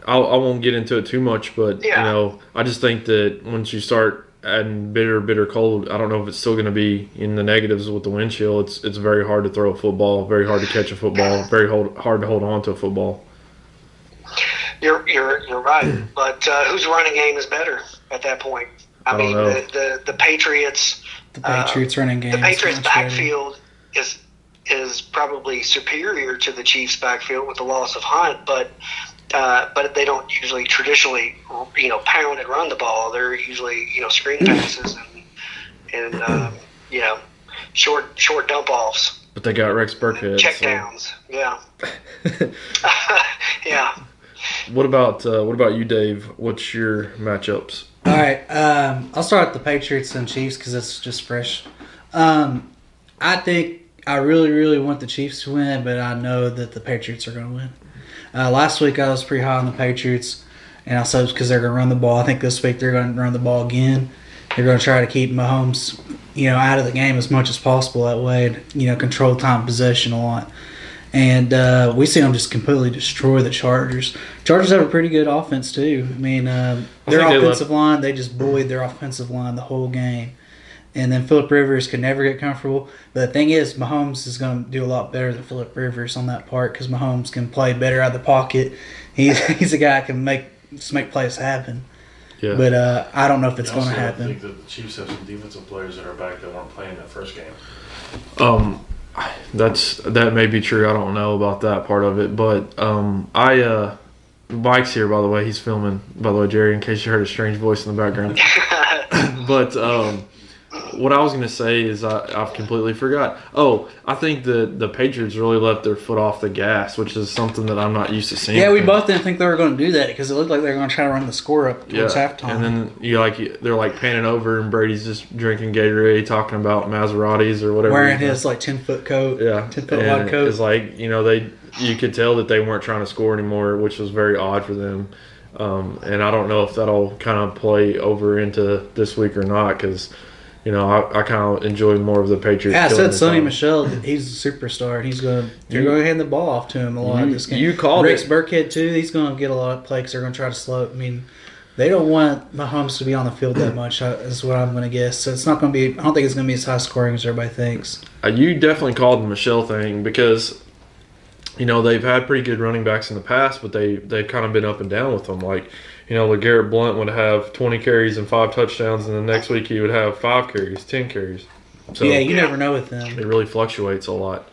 I won't get into it too much, but I just think that once you start adding bitter cold, I don't know if it's still going to be in the negatives with the wind chill. It's very hard to throw a football, very hard to catch a football, very hard to hold on to a football. You're right, but whose running game is better at that point? I mean, the Patriots. The Patriots running game. The Patriots backfield is probably superior to the Chiefs backfield with the loss of Hunt, but they don't usually traditionally pound and run the ball. They're usually screen passes and short dump offs. But they got Rex Burkhead. Check downs. Yeah. Yeah. What about you, Dave? What's your matchups? All right, I'll start with the Patriots and Chiefs because it's just fresh. I think I really, really want the Chiefs to win, but I know that the Patriots are going to win. Last week I was pretty high on the Patriots, and I said it's because they're going to run the ball. I think this week they're going to run the ball again. They're going to try to keep Mahomes, out of the game as much as possible that way, and, control time possession a lot. And we see them just completely destroy the Chargers. Chargers have a pretty good offense, too. I mean, their offensive line, they just bullied their offensive line the whole game. And then Phillip Rivers could never get comfortable. But the thing is, Mahomes is going to do a lot better than Phillip Rivers on that part because Mahomes can play better out of the pocket. He's a guy that can make plays happen. Yeah. But I don't know if it's going to happen. I think that the Chiefs have some defensive players that are back that weren't playing that first game. That may be true. I don't know about that part of it, but Mike's here, by the way. He's filming, by the way, Jerry, in case you heard a strange voice in the background. But what I was going to say is I've completely forgot. Oh, I think the Patriots really left their foot off the gas, which is something that I'm not used to seeing. Yeah, we both didn't think they were going to do that because it looked like they were going to try to run the score up towards halftime. And then they're panning over, and Brady's just drinking Gatorade, talking about Maseratis or whatever. Wearing his 10-foot coat, 10-foot wide coat. It's you could tell that they weren't trying to score anymore, which was very odd for them. And I don't know if that'll kind of play over into this week or not because. I kind of enjoy more of the Patriots. Yeah, I said Sonny Michel, he's a superstar, and they're going to hand the ball off to him a lot in this game. You called Rex Burkhead, too, he's going to get a lot of play because they're going to try to slow it. I mean, they don't want Mahomes to be on the field that much, is what I'm going to guess. So it's not going to be – I don't think it's going to be as high scoring as everybody thinks. You definitely called the Michel thing because they've had pretty good running backs in the past, but they've kind of been up and down with them. Like, LeGarrette Blount would have 20 carries and 5 touchdowns, and the next week he would have 5 carries, 10 carries. So yeah, you never know with them. It really fluctuates a lot.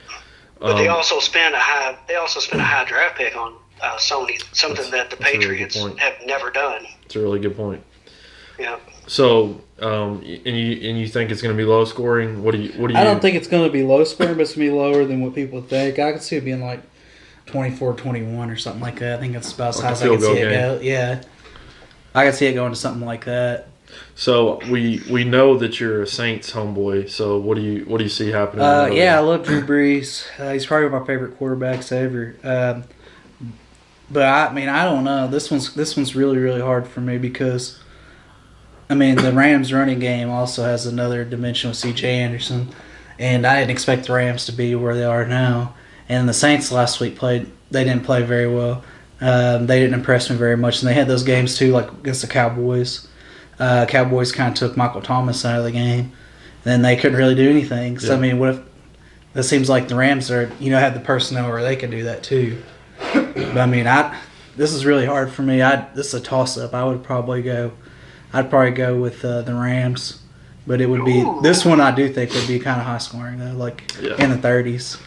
But they also spend a high draft pick on Sony, something that the Patriots have never done. It's a really good point. Yeah. So, and you think it's going to be low scoring? What do you? I don't think it's going to be low scoring, but it's going to be lower than what people think. I could see it being like 24-21 or something like that. I think that's about as high as I can see it go. Yeah, I can see it going to something like that. So we know that you're a Saints homeboy. So what do you see happening? Yeah, I love Drew Brees. He's probably my favorite quarterbacks ever. But I don't know. This one's really, really hard for me because the Rams running game also has another dimension with C.J. Anderson, and I didn't expect the Rams to be where they are now. And the Saints last week they didn't play very well. They didn't impress me very much, and they had those games too, like against the Cowboys. Cowboys kind of took Michael Thomas out of the game, and then they couldn't really do anything. So what if it seems like the Rams are have the personnel where they can do that too. But this is really hard for me. This is a toss up. I'd probably go with the Rams, but it would be this one. I do think would be kind of high scoring though, in the 30s.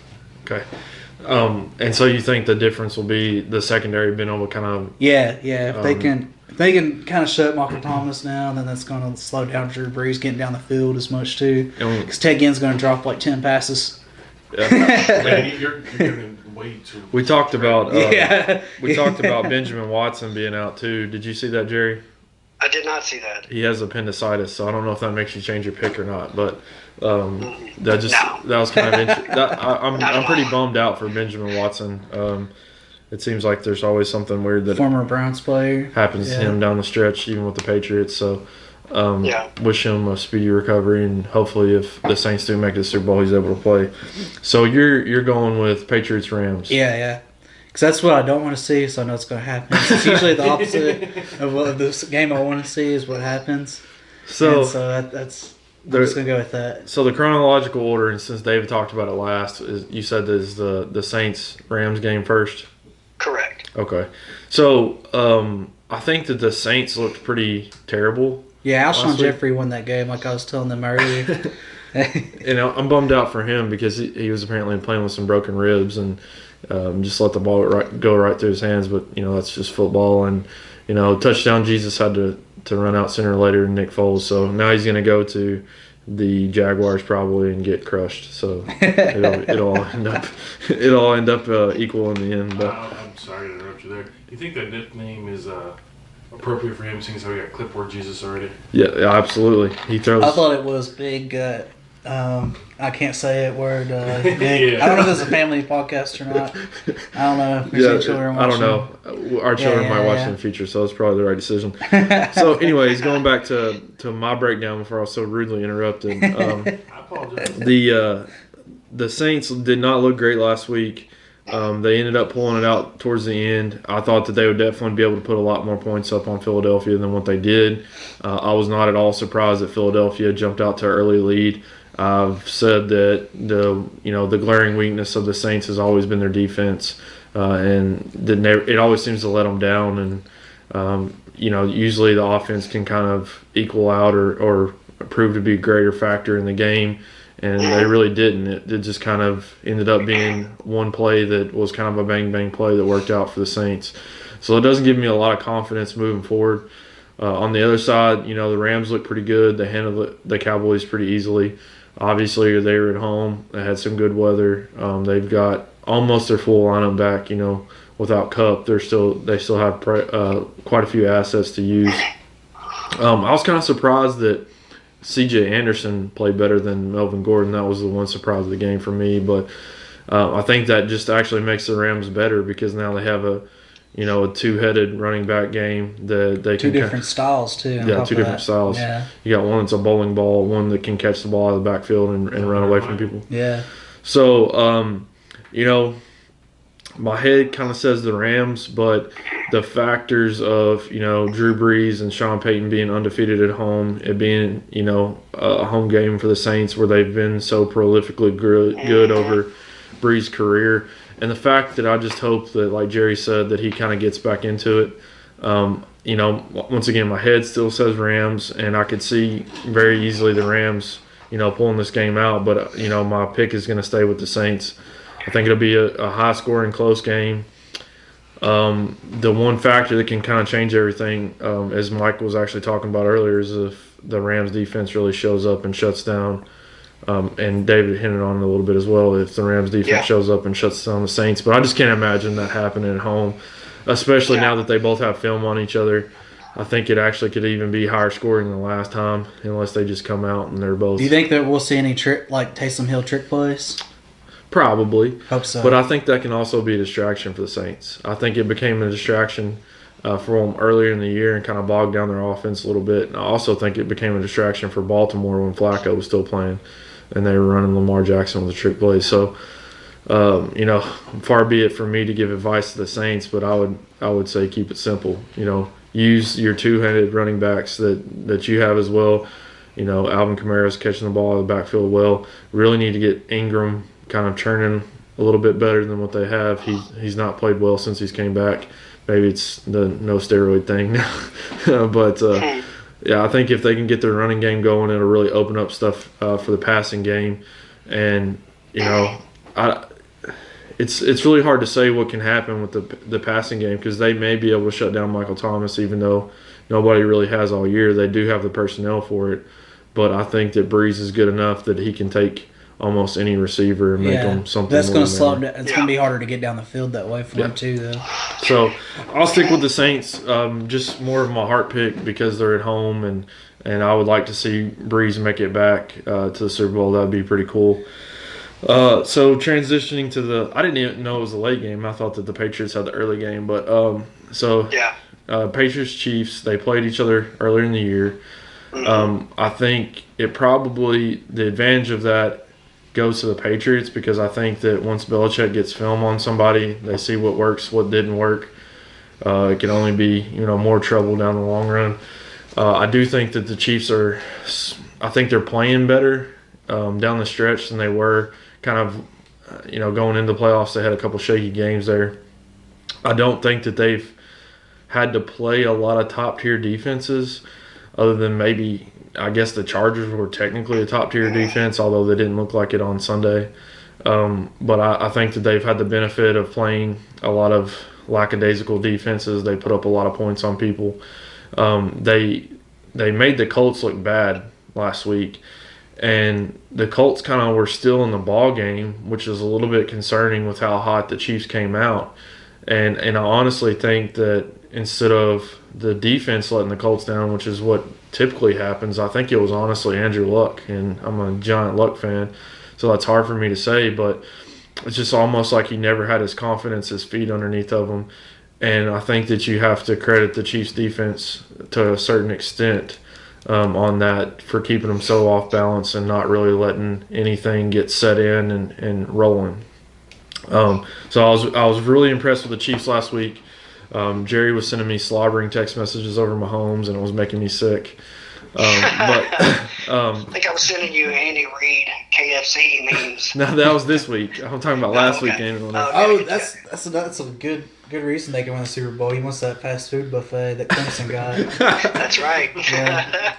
Okay. And so you think the difference will be the secondary being able to kind of if they can kind of shut Michael Thomas down, then that's going to slow down Drew Brees getting down the field as much too, because Ted Ginn's going to drop like 10 passes. Yeah. Man, you're giving way too. We talked about Benjamin Watson being out too. Did you see that, Jerry? I did not see that. He has appendicitis, so I don't know if that makes you change your pick or not. But that was kind of interesting. I'm pretty bummed out for Benjamin Watson. It seems like there's always something weird that former Browns player happens to him down the stretch, even with the Patriots. So wish him a speedy recovery, and hopefully, if the Saints do make it to the Super Bowl, he's able to play. So you're going with Patriots Rams? Yeah. Because that's what I don't want to see, so I know it's going to happen. It's usually the opposite of what this game I want to see is what happens. So that's I'm just going to go with that. So the chronological order, and since David talked about it last, is you said is the Saints-Rams game first? Correct. Okay. So I think that the Saints looked pretty terrible. Yeah, Alshon Jeffrey won that game like I was telling them earlier. I'm bummed out for him because he was apparently playing with some broken ribs and just let the ball go right through his hands. But, that's just football. And, touchdown Jesus had to run out sooner or later than Nick Foles. So now he's going to go to the Jaguars probably and get crushed. So it'll all end up equal in the end. But I'm sorry to interrupt you there. Do you think that nickname is appropriate for him, seeing as how he got clipboard Jesus already? Yeah, absolutely. He throws. I thought it was big. I can't say it word. Big. I don't know if it's a family podcast or not. I don't know. If there's children watching. I don't know. Our children might watch in the future, so it's probably the right decision. So, anyways, going back to my breakdown before I was so rudely interrupted. I apologize. The Saints did not look great last week. They ended up pulling it out towards the end. I thought that they would definitely be able to put a lot more points up on Philadelphia than what they did. I was not at all surprised that Philadelphia jumped out to an early lead. I've said that the glaring weakness of the Saints has always been their defense, and it always seems to let them down. And usually the offense can kind of equal out or prove to be a greater factor in the game. And they really didn't. It just kind of ended up being one play that was kind of a bang-bang play that worked out for the Saints. So it doesn't give me a lot of confidence moving forward. On the other side, the Rams look pretty good. They handled the Cowboys pretty easily. Obviously, they were at home. They had some good weather. They've got almost their full lineup back. Without Kupp, they still have quite a few assets to use. I was kind of surprised that C.J. Anderson played better than Melvin Gordon. That was the one surprise of the game for me. But I think that just actually makes the Rams better because now they have a two-headed running back game that they two different styles too. Yeah, two different styles. Yeah. You got one that's a bowling ball, one that can catch the ball out of the backfield and run away from people. Yeah. So, my head kind of says the Rams, but the factors of, Drew Brees and Sean Payton being undefeated at home, it being, a home game for the Saints where they've been so prolifically good over Brees' career. And the fact that I just hope that, like Jerry said, that he kind of gets back into it. Once again, my head still says Rams, and I could see very easily the Rams, pulling this game out. But, my pick is going to stay with the Saints. I think it'll be a high-scoring, close game. The one factor that can kind of change everything, as Mike was actually talking about earlier, is if the Rams defense really shows up and shuts down. And David hinted on it a little bit as well, if the Rams defense shows up and shuts down the Saints. But I just can't imagine that happening at home, especially now that they both have film on each other. I think it actually could even be higher scoring than last time, unless they just come out and they're both. Do you think that we'll see any Taysom Hill trick plays? Probably. Hope so. But I think that can also be a distraction for the Saints. I think it became a distraction for them earlier in the year and kind of bogged down their offense a little bit. And I also think it became a distraction for Baltimore when Flacco was still playing and they were running Lamar Jackson with a trick play. So, far be it from me to give advice to the Saints, but I would say keep it simple. Use your two-handed running backs that you have as well. Alvin Kamara's catching the ball in the backfield well. Really need to get Ingram kind of turning a little bit better than what they have. He's not played well since he's came back. Maybe it's the no steroid thing now. But, I think if they can get their running game going, it'll really open up stuff for the passing game. And, it's really hard to say what can happen with the passing game because they may be able to shut down Michael Thomas even though nobody really has all year. They do have the personnel for it. But I think that Brees is good enough that he can take almost any receiver and make them something. That's going to slow down. It's going to be harder to get down the field that way for them too, though. So I'll stick with the Saints. Just more of my heart pick because they're at home, and I would like to see Brees make it back to the Super Bowl. That'd be pretty cool. So transitioning to I didn't even know it was a late game. I thought that the Patriots had the early game, but Patriots Chiefs, they played each other earlier in the year. I think the advantage of that goes to the Patriots because I think that once Belichick gets film on somebody, they see what works, what didn't work. It can only be more trouble down the long run. I do think that the Chiefs I think they're playing better down the stretch than they were kind of going into the playoffs. They had a couple shaky games there. I don't think that they've had to play a lot of top tier defenses other than maybe I guess the Chargers were technically a top-tier defense, although they didn't look like it on Sunday. But I think that they've had the benefit of playing a lot of lackadaisical defenses. They put up a lot of points on people. They made the Colts look bad last week, and the Colts kind of were still in the ball game, which is a little bit concerning with how hot the Chiefs came out. And I honestly think that instead of the defense letting the Colts down, which is what typically happens, I think it was honestly Andrew Luck, and I'm a giant Luck fan, so that's hard for me to say, but it's just almost like he never had his confidence, his feet underneath of him, and I think that you have to credit the Chiefs defense to a certain extent on that for keeping them so off balance and not really letting anything get set in and rolling. So I was really impressed with the Chiefs last week. Jerry was sending me slobbering text messages over Mahomes, and it was making me sick. I think I was sending you Andy Reid KFC memes. No, that was this week. I'm talking about last weekend. That's a good reason they can win the Super Bowl. He wants that fast food buffet that Clemson got. That's right. Yeah.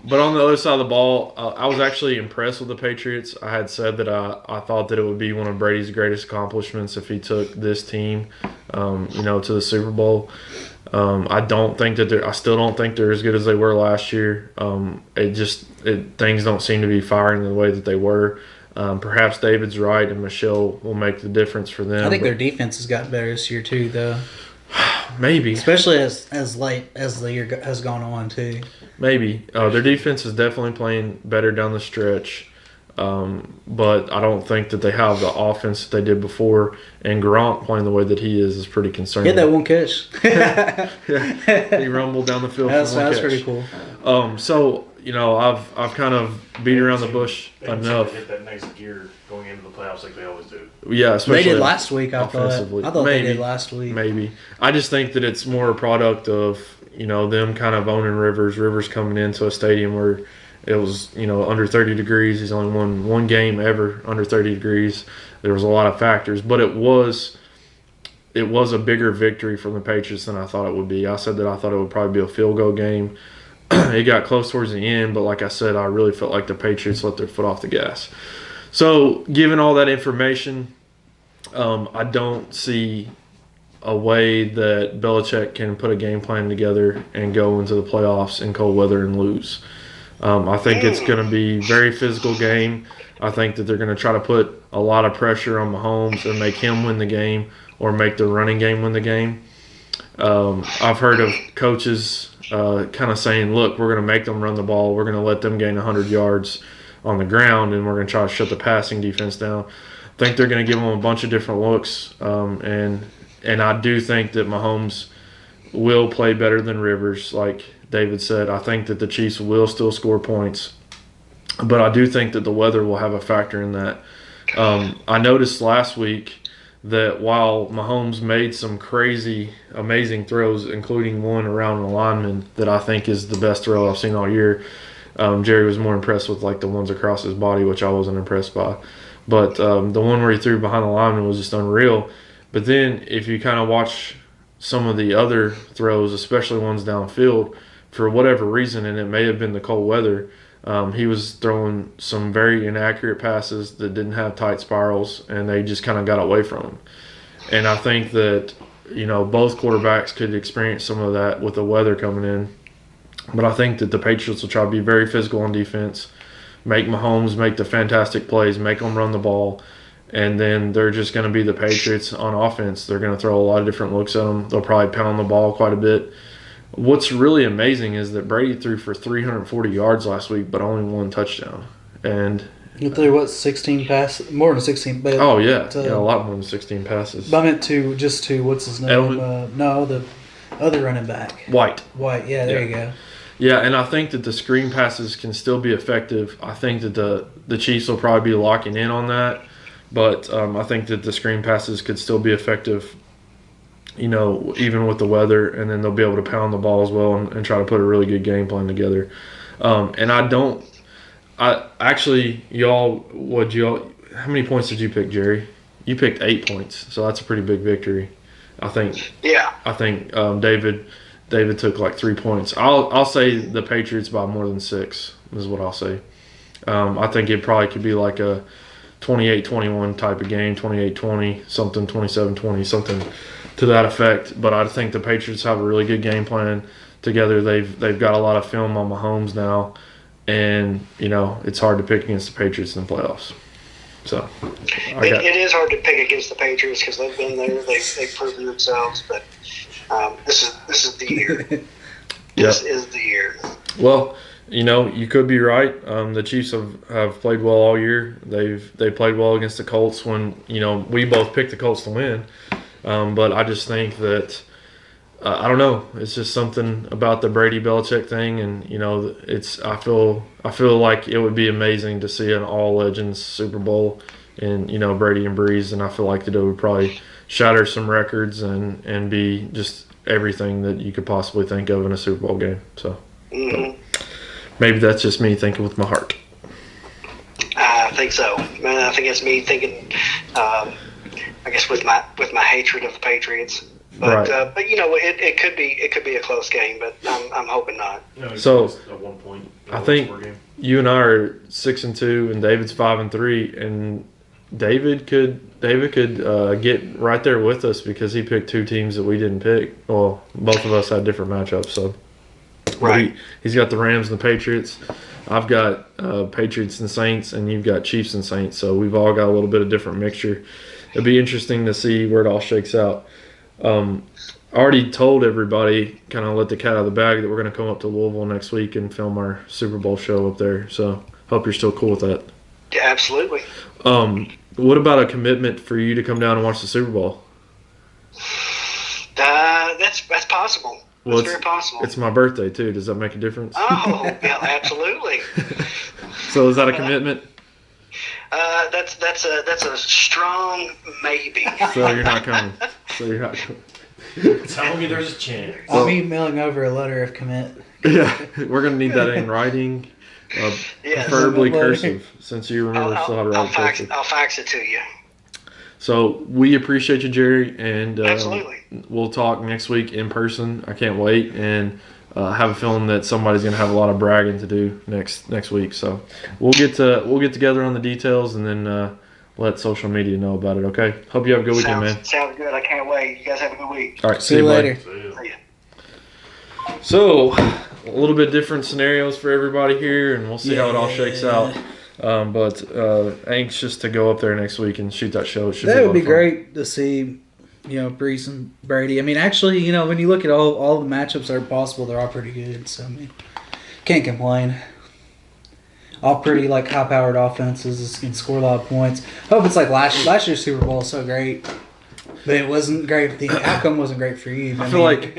But on the other side of the ball, I was actually impressed with the Patriots. I had said that I thought that it would be one of Brady's greatest accomplishments if he took this team, to the Super Bowl. I still don't think they're as good as they were last year. Things don't seem to be firing the way that they were. Perhaps David's right, and Michelle will make the difference for them. I think their defense has gotten better this year too, though. Maybe, especially as late as the year has gone on too. Maybe their defense is definitely playing better down the stretch. But I don't think that they have the offense that they did before. And Gronk playing the way that he is pretty concerning. Yeah, that one catch. Yeah, he rumbled down the field. That's pretty cool. I've kind of beat around the bush enough. Hit that next gear going into the playoffs like they always do. Yeah, especially they did last week. I thought maybe, they did last week. Maybe I just think that it's more a product of them kind of owning Rivers coming into a stadium where It was, under 30 degrees. He's only won one game ever under 30 degrees. There was a lot of factors, but it was a bigger victory from the Patriots than I thought it would be. I said that I thought it would probably be a field goal game. It got close towards the end, but like I said, I really felt like the Patriots let their foot off the gas. So, given all that information, I don't see a way that Belichick can put a game plan together and go into the playoffs in cold weather and lose. I think it's going to be a very physical game. I think that they're going to try to put a lot of pressure on Mahomes and make him win the game or make the running game win the game. I've heard of coaches kind of saying, look, we're going to make them run the ball. We're going to let them gain 100 yards on the ground, and we're going to try to shut the passing defense down. I think they're going to give them a bunch of different looks, and I do think that Mahomes will play better than Rivers, like David said. I think that the Chiefs will still score points, but I do think that the weather will have a factor in that. I noticed last week that while Mahomes made some crazy, amazing throws, including one around the lineman that I think is the best throw I've seen all year, Jerry was more impressed with like the ones across his body, which I wasn't impressed by. But the one where he threw behind the lineman was just unreal. But then if you kind of watch some of the other throws, especially ones downfield, for whatever reason, and it may have been the cold weather, he was throwing some very inaccurate passes that didn't have tight spirals, and they just kind of got away from him. And I think that, both quarterbacks could experience some of that with the weather coming in. But I think that the Patriots will try to be very physical on defense, make Mahomes make the fantastic plays, make them run the ball, and then they're just going to be the Patriots on offense. They're going to throw a lot of different looks at them. They'll probably pound the ball quite a bit. What's really amazing is that Brady threw for 340 yards last week, but only one touchdown. And you threw, 16 passes? More than 16. But oh, yeah. A lot more than 16 passes. I meant to, what's his name? No, the other running back. White, yeah, there you go. Yeah, and I think that the screen passes can still be effective. I think that the Chiefs will probably be locking in on that. But I think that the screen passes could still be effective, even with the weather, and then they'll be able to pound the ball as well and try to put a really good game plan together. And how many points did you pick, Jerry? You picked 8 points, so that's a pretty big victory, I think. Yeah. I think David took like 3 points. I'll say the Patriots by more than 6 is what I'll say. I think it probably could be like a 28-21 type of game, 28-20, something, 27-20, something to that effect. But I think the Patriots have a really good game plan together. They've got a lot of film on Mahomes now, and it's hard to pick against the Patriots in the playoffs. So it is hard to pick against the Patriots because they've been there, they've proven themselves. But this is the year. This is the year. Well, you could be right. The Chiefs have played well all year. They played well against the Colts when, we both picked the Colts to win. But I just think that, I don't know, it's just something about the Brady-Belichick thing. And, I feel like it would be amazing to see an all-legends Super Bowl and, Brady and Breeze. And I feel like that it would probably shatter some records and be just everything that you could possibly think of in a Super Bowl game. So. Mm-hmm. Maybe that's just me thinking with my heart. I think so. I think it's me thinking, I guess with my hatred of the Patriots. But right. But it could be a close game, but I'm hoping not. So at one point, I think you and I are 6-2, and David's 5-3, and David could get right there with us because he picked 2 teams that we didn't pick. Well, both of us had different matchups, so. Right. He's got the Rams and the Patriots. I've got Patriots and Saints, and you've got Chiefs and Saints. So we've all got a little bit of different mixture. It'll be interesting to see where it all shakes out. I already told everybody, kind of let the cat out of the bag, that we're going to come up to Louisville next week and film our Super Bowl show up there. So hope you're still cool with that. Yeah, absolutely. What about a commitment for you to come down and watch the Super Bowl? That's possible. Well, it's very possible. It's my birthday too. Does that make a difference? Oh, yeah, absolutely. So is that a commitment? That's a strong maybe. So you're not coming. Tell me there's a chance. I'm emailing over a letter of commit. Yeah, we're gonna need that in writing. Yes. Preferably cursive, since you remember still how to write cursive. I'll fax it to you. So we appreciate you, Jerry, and Absolutely. we'll talk next week in person. I can't wait, and have a feeling that somebody's going to have a lot of bragging to do next week. So we'll get together on the details, and then let social media know about it. Okay. Hope you have a good weekend, man. Sounds good. I can't wait. You guys have a good week. All right. See you later. See ya. So a little bit different scenarios for everybody here, and we'll see how it all shakes out. But anxious to go up there next week and shoot that show. It should That would be fun. great to see, Brees and Brady. I mean, actually, when you look at all the matchups that are possible, they're all pretty good. So, I mean, can't complain. All pretty, high-powered offenses can score a lot of points. Hope it's like last year's Super Bowl was so great. But it wasn't great. The outcome wasn't great for you. I feel like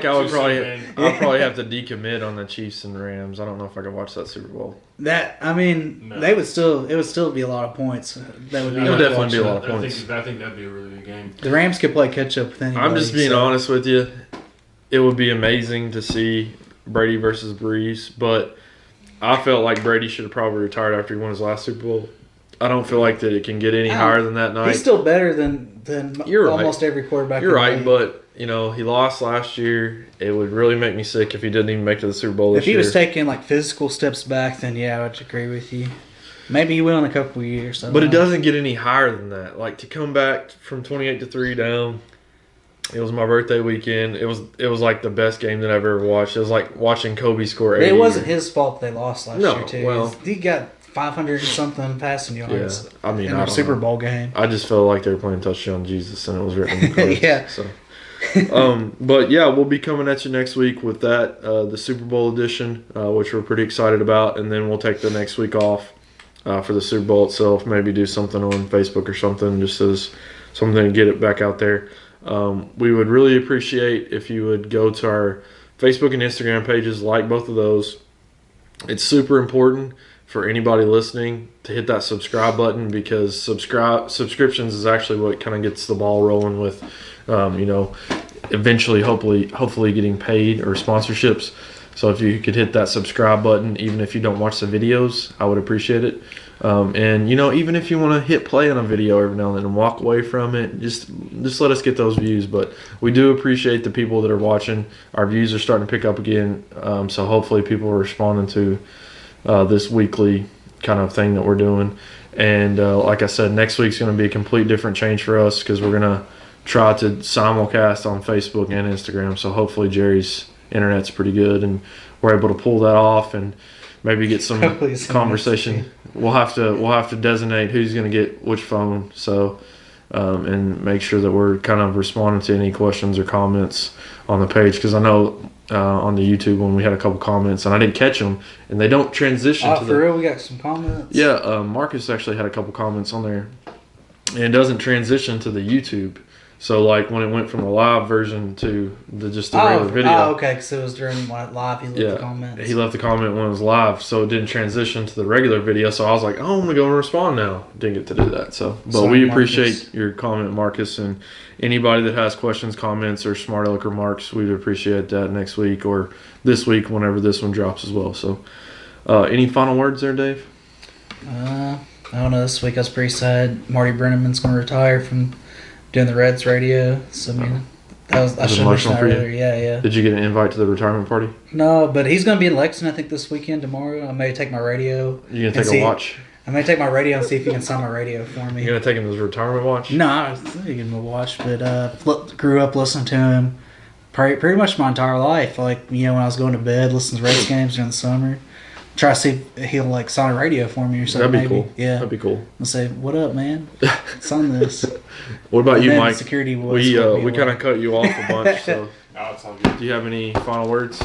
I would probably have to decommit on the Chiefs and Rams. I don't know if I could watch that Super Bowl. It would still be a lot of points. That would be. It would definitely be a lot of points. I think that'd be a really good game. The Rams could play catch up with anybody. I'm just being honest with you. It would be amazing to see Brady versus Brees, but I felt like Brady should have probably retired after he won his last Super Bowl. I don't feel like that it can get any higher than that night. He's still better than almost every quarterback. You're right, but he lost last year. It would really make me sick if he didn't even make it to the Super Bowl this year. If he was taking physical steps back, then I would agree with you. Maybe he will in a couple of years. But it doesn't get any higher than that. To come back from 28-3 down. It was my birthday weekend. It was the best game that I've ever watched. It was like watching Kobe score 80. It wasn't his fault they lost last year too. Well, he got 500 and something passing yards. Yeah, I mean, in the Super Bowl game. I just felt like they were playing touchdown Jesus, and it was written in the cards. Yeah. So, but yeah, we'll be coming at you next week with that the Super Bowl edition, which we're pretty excited about, and then we'll take the next week off for the Super Bowl itself. Maybe do something on Facebook or something, just as something to get it back out there. We would really appreciate if you would go to our Facebook and Instagram pages, like both of those. It's super important for anybody listening to hit that subscribe button, because subscriptions is actually what kind of gets the ball rolling with, eventually, hopefully getting paid or sponsorships. So if you could hit that subscribe button, even if you don't watch the videos, I would appreciate it. And even if you want to hit play on a video every now and then and walk away from it, just let us get those views. But we do appreciate the people that are watching. Our views are starting to pick up again, so hopefully people are responding to this weekly kind of thing that we're doing. And like I said, next week's going to be a complete different change for us, because we're going to try to simulcast on Facebook and Instagram. So hopefully Jerry's internet's pretty good and we're able to pull that off and maybe get some conversation. We'll have to designate who's going to get which phone. So and make sure that we're kind of responding to any questions or comments on the page, because I know on the YouTube when we had a couple comments and I didn't catch them, and they don't transition to for real, we got some comments. Yeah, Marcus actually had a couple comments on there, and it doesn't transition to the YouTube. So when it went from the live version to the regular video. Oh, okay, because it was during live. He left the comments. He left the comment when it was live, so it didn't transition to the regular video. So I was like, I'm gonna go and respond now. Didn't get to do that. But we appreciate your comment, Marcus, and anybody that has questions, comments, or smart aleck remarks, we'd appreciate that next week or this week whenever this one drops as well. So, any final words there, Dave? I don't know. This week I was pretty sad. Marty Brenneman's gonna retire from doing the Reds radio. So I should have mentioned that earlier. Yeah. Did you get an invite to the retirement party? No, but he's going to be in Lexington, I think, this weekend, tomorrow. I may take my radio. You going to take a watch? I may take my radio and see if he can sign my radio for me. You going to take him his retirement watch? No, I was thinking him a watch, but grew up listening to him pretty much my entire life. When I was going to bed, listening to Reds games during the summer. Try to see if he'll sign a radio for me or something. That'd be maybe. Cool. Yeah. That'd be cool. I'll say, "What up, man? Sign this." What about you, Mike? Security we kind of cut you off a bunch. So, do you have any final words?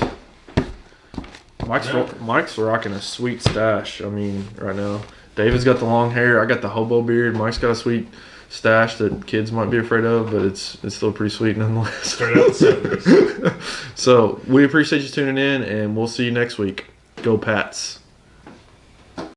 Mike's rocking a sweet stash. I mean, right now, David's got the long hair. I got the hobo beard. Mike's got a sweet stash that kids might be afraid of, but it's still pretty sweet nonetheless. Straight out the 70s. So we appreciate you tuning in, and we'll see you next week. Go Pats.